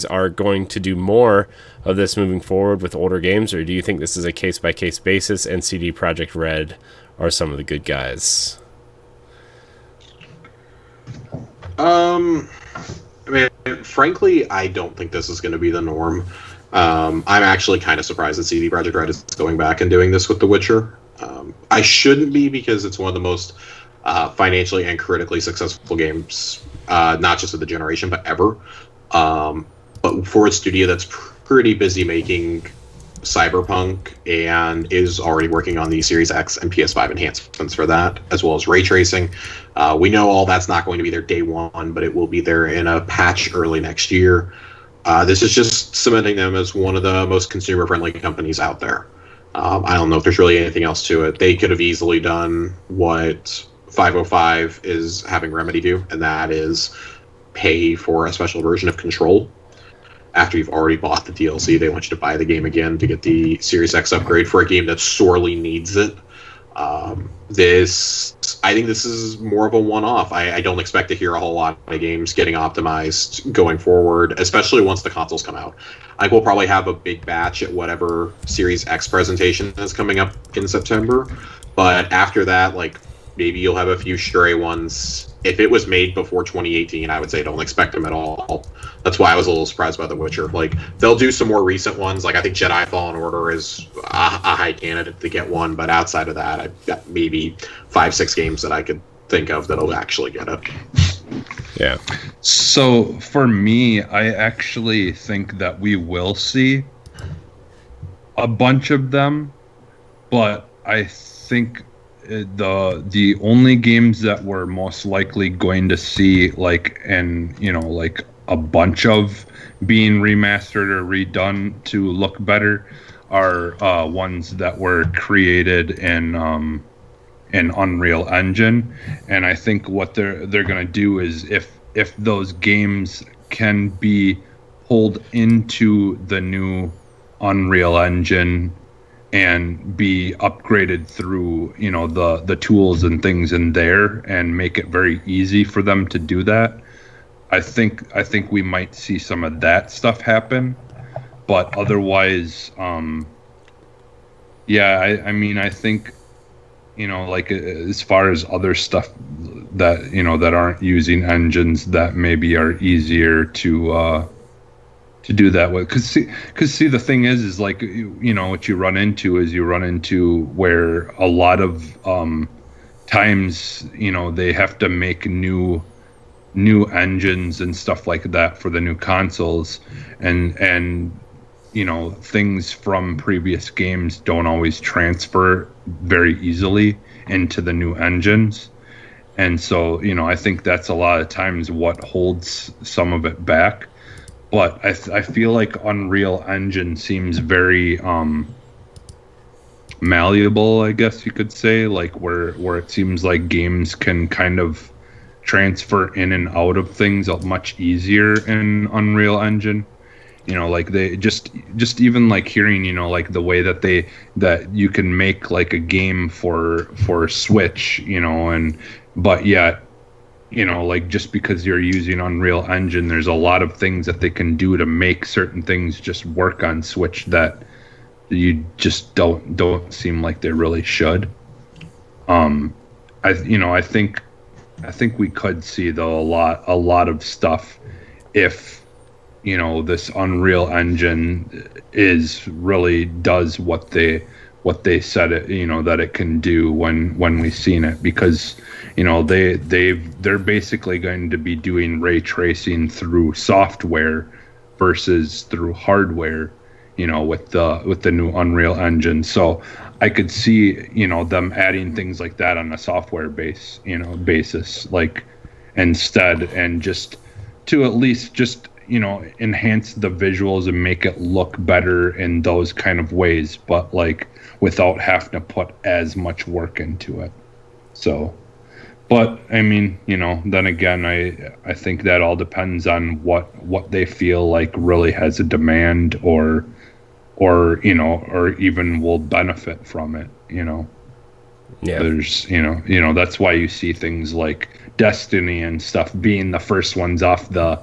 are going to do more of this moving forward with older games, or do you think this is a case-by-case basis and CD Projekt Red are some of the good guys?" Frankly, I don't think this is going to be the norm. I'm actually kind of surprised that CD Projekt Red is going back and doing this with The Witcher. I shouldn't be, because it's one of the most financially and critically successful games, not just of the generation, but ever. But for a studio that's pretty busy making Cyberpunk and is already working on the Series X and PS5 enhancements for that, as well as ray tracing. We know all that's not going to be there day one, but it will be there in a patch early next year. This is just cementing them as one of the most consumer-friendly companies out there. I don't know if there's really anything else to it. They could have easily done what 505 is having Remedy do, and that is pay for a special version of Control. After you've already bought the DLC, they want you to buy the game again to get the Series X upgrade for a game that sorely needs it. I think this is more of a one-off. I don't expect to hear a whole lot of games getting optimized going forward, especially once the consoles come out. I think we'll probably have a big batch at whatever Series X presentation is coming up in September. But after that, like, maybe you'll have a few stray ones. If it was made before 2018, I would say don't expect them at all. That's why I was a little surprised by The Witcher. Like, they'll do some more recent ones. Like, I think Jedi Fallen Order is a high candidate to get one, but outside of that, I've got maybe 5-6 games that I could think of that'll actually get it. Yeah. So for me, I actually think that we will see a bunch of them, but I think the only games that we're most likely going to see, like, and you know, like a bunch of being remastered or redone to look better, are ones that were created in Unreal Engine. And I think what they're going to do is, if those games can be pulled into the new Unreal Engine and be upgraded through, you know, the tools and things in there, and make it very easy for them to do that, I think we might see some of that stuff happen. But otherwise, yeah, I mean, I think, you know, like, as far as other stuff that, you know, that aren't using engines that maybe are easier to do that with, because see the thing is like, you know, what you run into where a lot of times, you know, they have to make new engines and stuff like that for the new consoles, and you know, things from previous games don't always transfer very easily into the new engines. And so, you know, I think that's a lot of times what holds some of it back. But I feel like Unreal Engine seems very malleable, I guess you could say, like where it seems like games can kind of transfer in and out of things much easier in Unreal Engine. You know, like they just even like hearing, you know, like the way that you can make like a game for Switch, you know, but yet, you know, like, just because you're using Unreal Engine, there's a lot of things that they can do to make certain things just work on Switch that you just don't seem like they really should. I think we could see, though, a lot of stuff if, you know, this Unreal Engine really does what they said it, you know, that it can do when we've seen it, because, you know, they're basically going to be doing ray tracing through software versus through hardware, you know, with the new Unreal Engine. So I could see, you know, them adding things like that on a software basis, like, instead, and just to at least just, you know, enhance the visuals and make it look better in those kind of ways, but like without having to put as much work into it. So, but I mean, you know, then again, I think that all depends on what they feel like really has a demand, or you know, or even will benefit from it, you know. Yeah. There's, you know, that's why you see things like Destiny and stuff being the first ones off the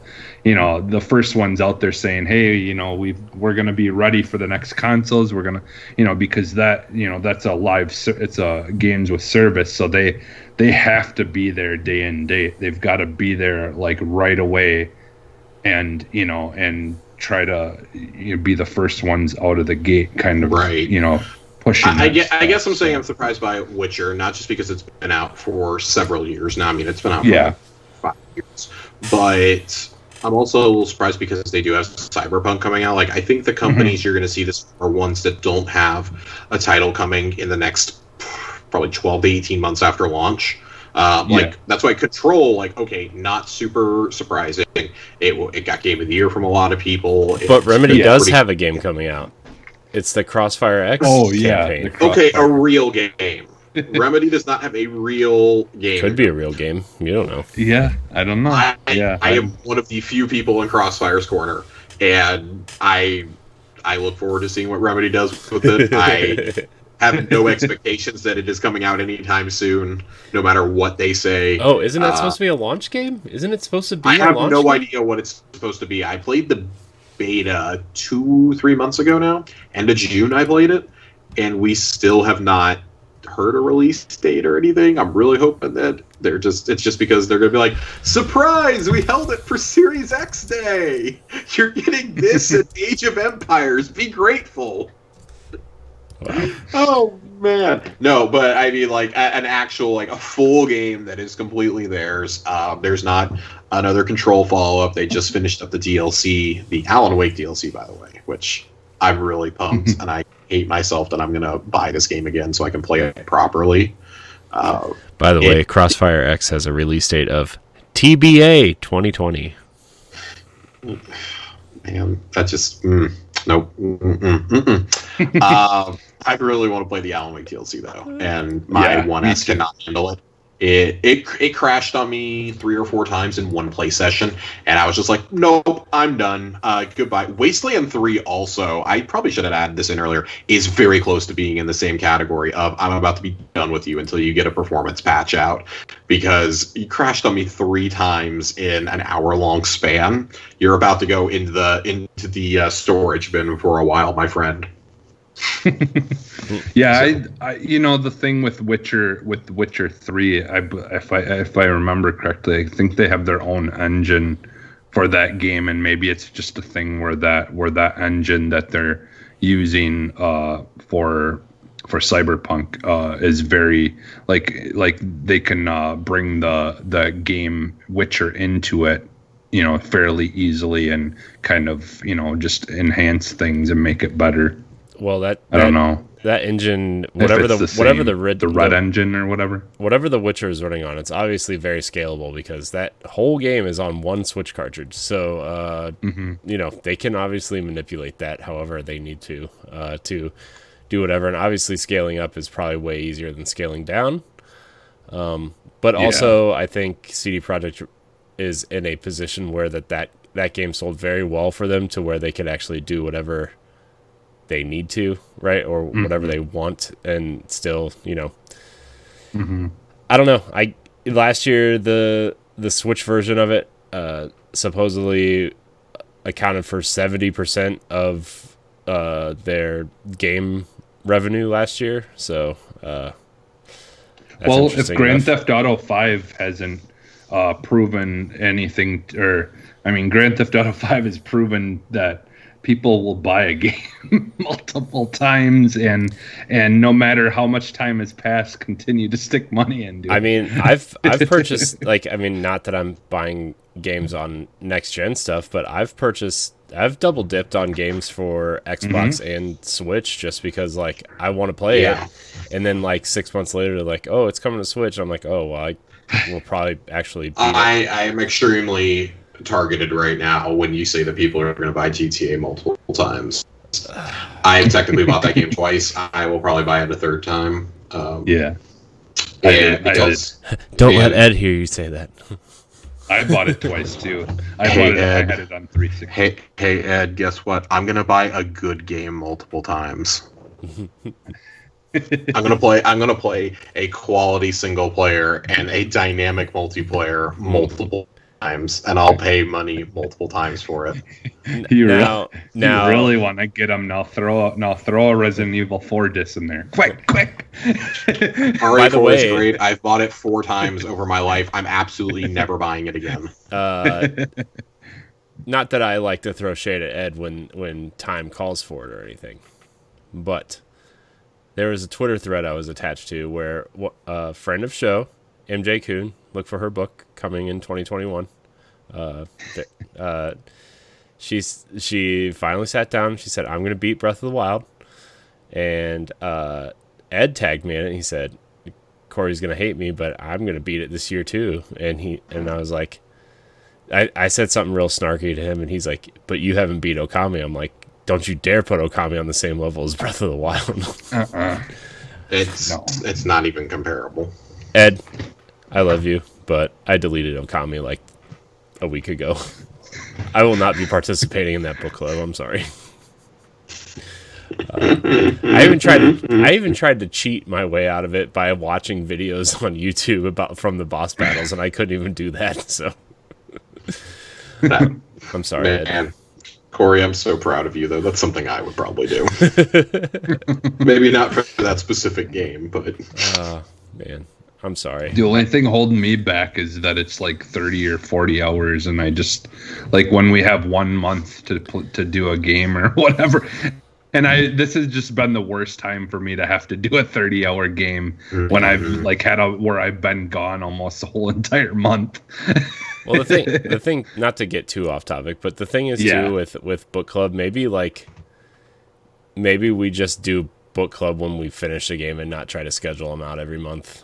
first ones out there saying, hey, you know, we're going to be ready for the next consoles. We're going to, you know, because that, you know, that's it's a games with service. So they have to be there day and day. They've got to be there like right away, and, you know, and try to, you know, be the first ones out of the gate, kind of, right, you know, pushing. I guess I'm saying I'm surprised by Witcher, not just because it's been out for several years now. I mean, it's been out for 5 years, but I'm also a little surprised because they do have Cyberpunk coming out. Like, I think the companies you're going to see this are ones that don't have a title coming in the next probably 12 to 18 months after launch. That's why Control, like, okay, not super surprising. It got Game of the Year from a lot of people. But Remedy does have a game coming out. It's the Crossfire X campaign. Okay, a real game. Remedy does not have a real game. Could be a real game. You don't know. Yeah, I don't know. I am one of the few people in Crossfire's corner, and I look forward to seeing what Remedy does with it. I have no expectations that it is coming out anytime soon, no matter what they say. Oh, isn't that supposed to be a launch game? Isn't it supposed to be a launch game? I have no idea what it's supposed to be. I played the beta 2-3 months ago now. End of June I played it, and we still have not heard a release date or anything. I'm really hoping that it's just because they're gonna be like, surprise, we held it for Series X Day. You're getting this at Age of Empires. Be grateful. Wow. Oh man, no, but I mean like an actual like a full game that is completely theirs. There's not another Control follow-up. They just finished up the DLC, the Alan Wake DLC, by the way, which I'm really pumped, and I hate myself that I'm gonna buy this game again so I can play it properly. By the way, Crossfire X has a release date of TBA 2020. Man, that just nope. I really want to play the Alan Wake DLC though, and my 1S cannot handle it. It crashed on me 3 or 4 times in one play session, and I was just like, nope, I'm done. Goodbye. Wasteland 3 also, I probably should have added this in earlier, is very close to being in the same category of I'm about to be done with you until you get a performance patch out, because you crashed on me 3 times in an hour-long span. You're about to go into the storage bin for a while, my friend. Yeah, I you know, the thing with Witcher 3, if I remember correctly, I think they have their own engine for that game, and maybe it's just a thing where that engine that they're using for Cyberpunk is very like they can bring the game Witcher into it, you know, fairly easily, and kind of, you know, just enhance things and make it better. Well, I don't know. That engine, whatever the red engine or whatever the Witcher is running on, it's obviously very scalable because that whole game is on one Switch cartridge. So, you know, they can obviously manipulate that however they need to do whatever. And obviously, scaling up is probably way easier than scaling down. But also, I think CD Projekt is in a position where that game sold very well for them, to where they could actually do whatever they need to, right, or whatever they want, and still, you know, I don't know. Last year the Switch version of it supposedly accounted for 70% of their game revenue last year. So, well, if Grand Theft Auto 5 hasn't proven anything, or I mean, Grand Theft Auto 5 has proven that people will buy a game multiple times, and no matter how much time has passed, continue to stick money into it. I mean, I've purchased, like, I mean, not that I'm buying games on next gen stuff, but I've double dipped on games for Xbox and Switch just because, like, I want to play it, and then like 6 months later, they're like, oh, it's coming to Switch. I'm like, oh, well, I will probably actually beat it. I am extremely targeted right now when you say that people are going to buy GTA multiple times. I technically bought that game twice. I will probably buy it a third time. Don't let Ed hear you say that. I bought it twice too. I had it on 360. Hey Ed, guess what? I'm gonna buy a good game multiple times. I'm gonna play a quality single player and a dynamic multiplayer multiple times, and I'll pay money multiple times for it. You really want to get them now? Throw a Resident Evil 4 disc in there, quick! RE4 is great. I've bought it 4 times over my life. I'm absolutely never buying it again. Not that I like to throw shade at Ed when time calls for it or anything, but there was a Twitter thread I was attached to where a friend of show, MJ Kuhn, look for her book coming in 2021. She finally sat down. She said, "I'm going to beat Breath of the Wild," and Ed tagged me in it. And he said, "Corey's going to hate me, but I'm going to beat it this year too." And I was like, I said something real snarky to him, and he's like, "But you haven't beat Okami." I'm like, don't you dare put Okami on the same level as Breath of the Wild. It's not even comparable. Ed, I love you, but I deleted Okami like a week ago. I will not be participating in that book club. I'm sorry. I even tried to cheat my way out of it by watching videos on YouTube from the boss battles, and I couldn't even do that. So I'm sorry, Man, Ed. Corey, I'm so proud of you, though. That's something I would probably do. Maybe not for that specific game, but... Man, I'm sorry. The only thing holding me back is that it's like 30 or 40 hours, and I just, like, when we have 1 month to do a game or whatever... And this has just been the worst time for me to have to do a 30-hour game when I've like where I've been gone almost the whole entire month. Well, the thing, not to get too off topic, but the thing is too with book club, maybe we just do book club when we finish the game and not try to schedule them out every month,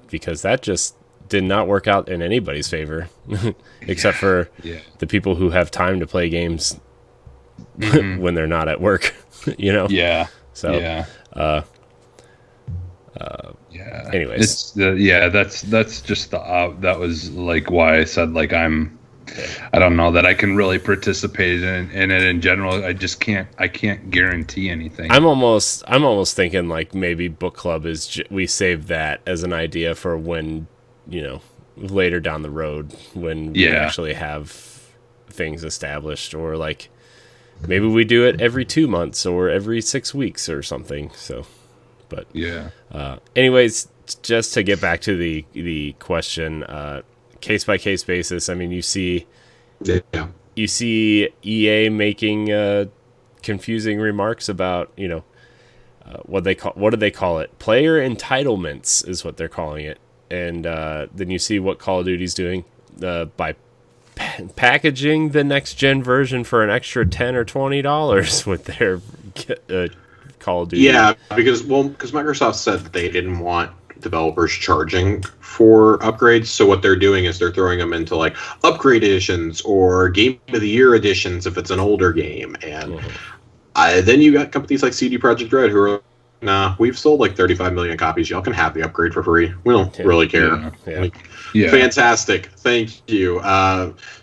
because that just did not work out in anybody's favor, except for the people who have time to play games when they're not at work, you know? Yeah. So, anyways. That's just that was like why I said, like, I don't know that I can really participate in it in general. I can't guarantee anything. I'm almost thinking like maybe book club is, we save that as an idea for when, you know, later down the road when we actually have things established, or like, maybe we do it every 2 months or every 6 weeks or something. So, but anyways, just to get back to the question, case by case basis. I mean, you see EA making confusing remarks about, you know, what do they call it? Player entitlements is what they're calling it. And then you see what Call of Duty's doing by packaging the next gen version for an extra $10 or $20 with their Call of Duty. Yeah, because Microsoft said that they didn't want developers charging for upgrades. So what they're doing is they're throwing them into like upgrade editions or Game of the Year editions if it's an older game. And then you got companies like CD Projekt Red who are, nah, we've sold like 35 million copies. Y'all can have the upgrade for free. We don't really care. Fantastic. Thank you.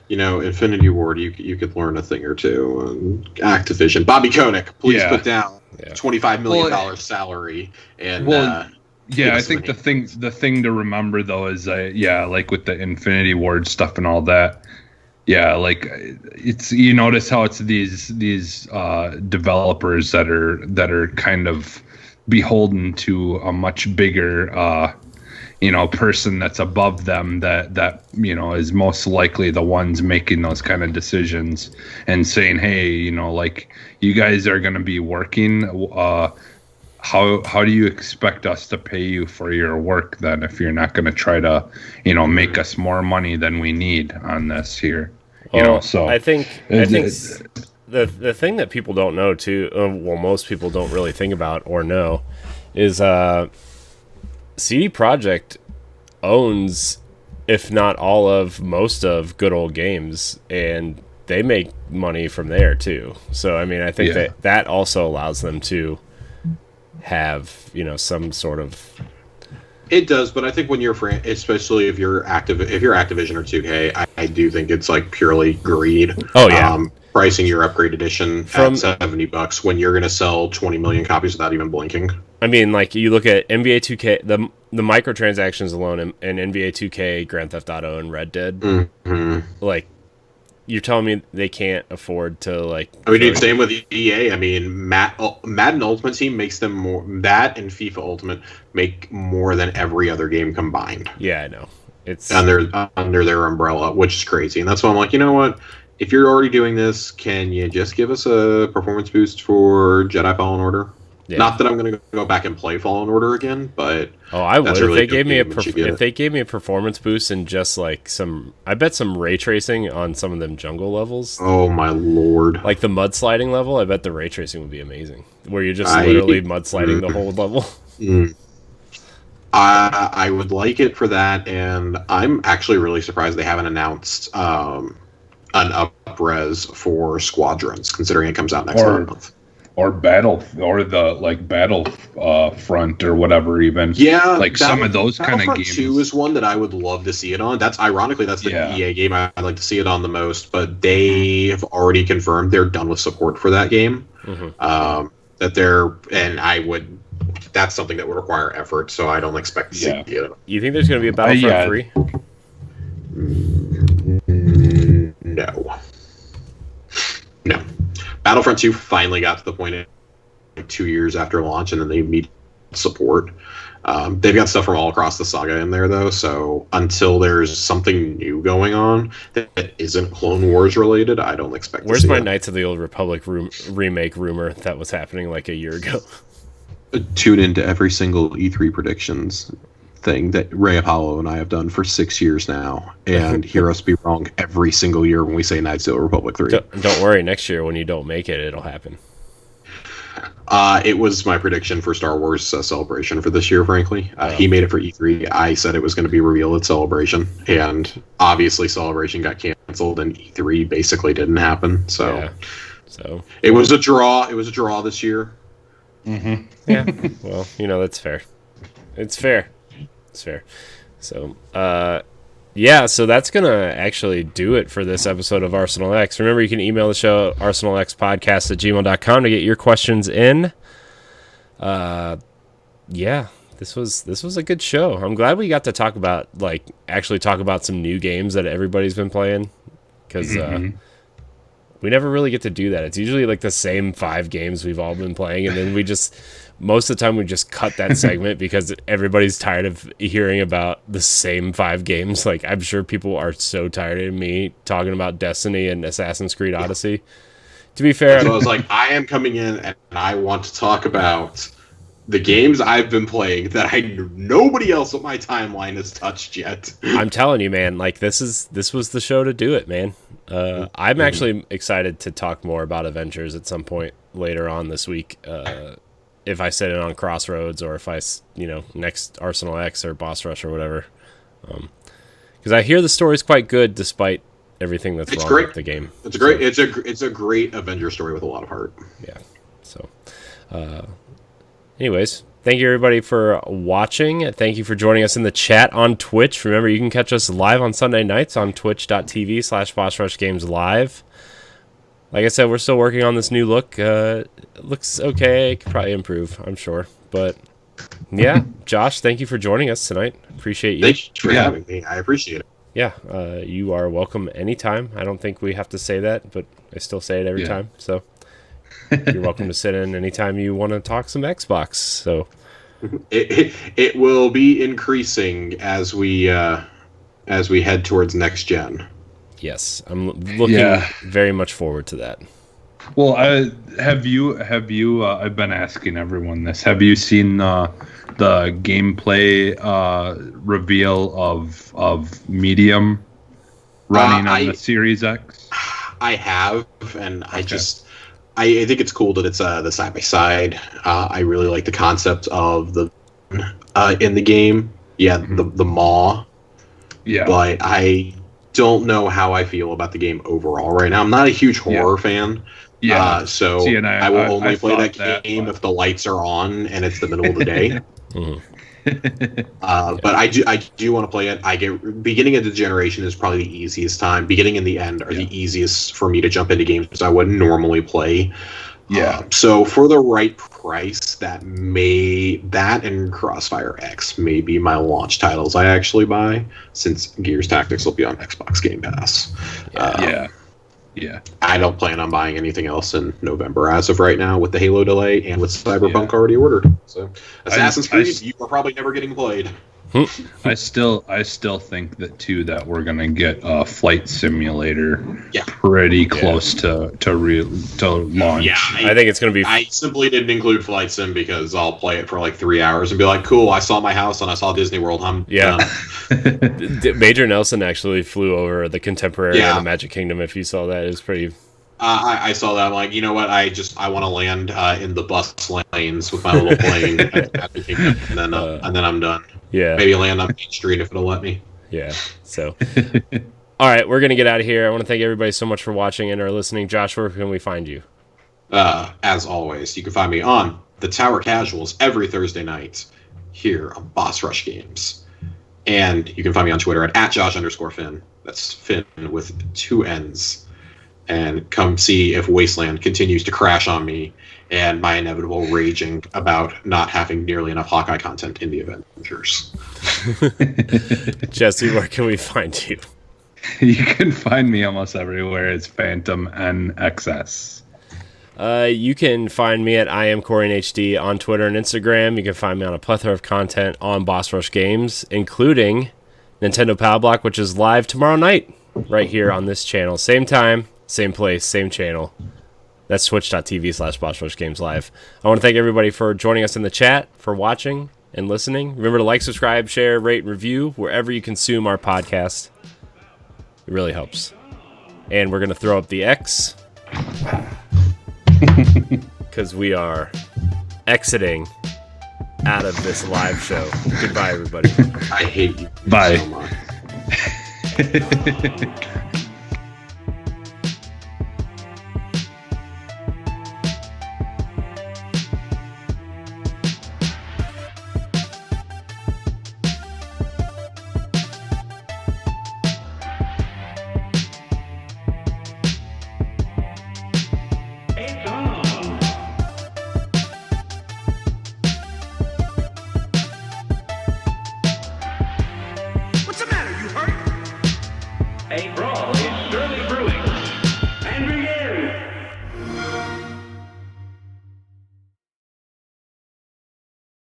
You know, Infinity Ward, you could learn a thing or two. Activision. Bobby Kotick, please put down $25 million salary. And I think the thing to remember though is like with the Infinity Ward stuff and all that. Yeah, like it's, you notice how it's these developers that are kind of beholden to a much bigger person that's above them that you know is most likely the ones making those kind of decisions and saying, hey, you know, like, you guys are going to be working, how do you expect us to pay you for your work then if you're not going to try to, you know, make us more money than we need on this here? You know, so I think the thing that people don't know too, most people don't really think about or know, is CD Projekt owns, if not all of, most of Good Old Games, and they make money from there too. So I mean, I think that also allows them to have, you know, some sort of. It does, but I think when you're, especially if you're Activision or 2K, I do think it's like purely greed. Oh yeah. Pricing your upgrade edition at $70 when you're going to sell 20 million copies without even blinking. I mean, like, you look at NBA 2K, the microtransactions alone in NBA 2K, Grand Theft Auto, and Red Dead. Like, you're telling me they can't afford to, like... I mean, dude, same with EA. I mean, Madden Ultimate Team makes them more... That and FIFA Ultimate make more than every other game combined. Yeah, I know. It's under their umbrella, which is crazy. And that's why I'm like, you know what? If you're already doing this, can you just give us a performance boost for Jedi Fallen Order? Yeah. Not that I'm going to go back and play Fallen Order again, but I would. If they gave me a performance boost and just like I bet some ray tracing on some of them jungle levels. Oh my lord! Like the mudsliding level, I bet the ray tracing would be amazing. Where you're just literally mudsliding the whole level. I would like it for that, and I'm actually really surprised they haven't announced an up-res for Squadrons, considering it comes out next month. Or Battlefront or whatever, even. Yeah, like some of those kind of Battlefront games. 2 is one that I would love to see it on. That's the EA game I'd like to see it on the most, but they have already confirmed they're done with support for that game. Mm-hmm. That's something that would require effort, so I don't expect to see it. You think there's going to be a Battlefront 3? No. Battlefront 2 finally got to the point of 2 years after launch, and then they meet support. They've got stuff from all across the saga in there, though, so until there's something new going on that isn't Clone Wars related, I don't expect to see it. Where's my Knights of the Old Republic remake rumor that was happening like a year ago? Tune into every single E3 predictions thing that Ray Apollo and I have done for 6 years now, and hear us be wrong every single year when we say Knights of the Old Republic 3. Don't worry, next year when you don't make it, it'll happen. It was my prediction for Star Wars Celebration for this year, frankly. He made it for E3. I said it was going to be revealed at Celebration, and obviously Celebration got canceled, and E3 basically didn't happen. So it was a draw. It was a draw this year. Mm-hmm. Yeah, well, that's fair. It's fair. So, so that's going to actually do it for this episode of Arsenal X. Remember, you can email the show at arsenalxpodcast@gmail.com to get your questions in. This was a good show. I'm glad we got to talk about some new games that everybody's been playing, because we never really get to do that. It's usually like the same 5 games we've all been playing, and then most of the time we just cut that segment because everybody's tired of hearing about the same 5 games. Like, I'm sure people are so tired of me talking about Destiny and Assassin's Creed Odyssey. To be fair, so I was like, I am coming in and I want to talk about the games I've been playing that nobody else on my timeline has touched yet. I'm telling you, man, like this was the show to do it, man. I'm actually excited to talk more about Avengers at some point later on this week. If I set it on Crossroads, or if I, next Arsenal X or Boss Rush or whatever. Because I hear the story's quite good despite everything that's wrong with the game. It's great. It's a great Avengers story with a lot of heart. Yeah. So, anyways, thank you everybody for watching. Thank you for joining us in the chat on Twitch. Remember, you can catch us live on Sunday nights on twitch.tv/BossRushGamesLive. Like I said, we're still working on this new look. It looks okay. It could probably improve, I'm sure. But, yeah, Josh, thank you for joining us tonight. Appreciate you. Thanks for having me. I appreciate it. Yeah, you are welcome anytime. I don't think we have to say that, but I still say it every time. So you're welcome to sit in anytime you want to talk some Xbox. So it will be increasing as we head towards next gen. Yes, I'm looking very much forward to that. Well, have you? I've been asking everyone this. Have you seen the gameplay reveal of Medium running on the Series X? I have, and I think it's cool that it's the side by side. I really like the concept of the in the game. Yeah, the maw. Yeah, but I don't know how I feel about the game overall right now. I'm not a huge horror fan. Yeah. So see, I will only play that game if the lights are on and it's the middle of the day. But I do want to play it. Beginning of the generation is probably the easiest time. Beginning and the end are the easiest for me to jump into games I wouldn't normally play. Yeah. So for the right price, that and Crossfire X may be my launch titles I actually buy, since Gears Tactics will be on Xbox Game Pass. Yeah. I don't plan on buying anything else in November as of right now, with the Halo delay and with Cyberpunk already ordered. So Assassin's Creed, you are probably never getting played. I still think that we're gonna get a flight simulator pretty close to launch. Yeah, I think it's gonna be. I simply didn't include Flight Sim because I'll play it for like 3 hours and be like, "Cool, I saw my house and I saw Disney World." I'm done. Major Nelson actually flew over the Contemporary and the Magic Kingdom. If you saw that, it was pretty. I saw that. I'm like, you know what? I want to land in the bus lanes with my little plane, and then I'm done. Yeah, maybe land on Main Street if it'll let me. Yeah. So, All right, we're going to get out of here. I want to thank everybody so much for watching and are listening. Josh, where can we find you? As always, you can find me on the Tower Casuals every Thursday night here on Boss Rush Games. And you can find me on Twitter at @Josh_Finn. That's Finn with 2 N's. And come see if Wasteland continues to crash on me and my inevitable raging about not having nearly enough Hawkeye content in the Avengers. Jesse, where can we find you? You can find me almost everywhere as Phantom NXS. You can find me at I am CoreyHD on Twitter and Instagram. You can find me on a plethora of content on Boss Rush Games, including Nintendo Power Block, which is live tomorrow night right here on this channel. Same time, same place, same channel. That's twitch.tv/Boss Rush Games Live. I want to thank everybody for joining us in the chat, for watching and listening. Remember to like, subscribe, share, rate, and review wherever you consume our podcast. It really helps. And we're going to throw up the X because we are exiting out of this live show. Goodbye, everybody. I hate you Bye. so much. It's on. What's the matter? You hurt? A brawl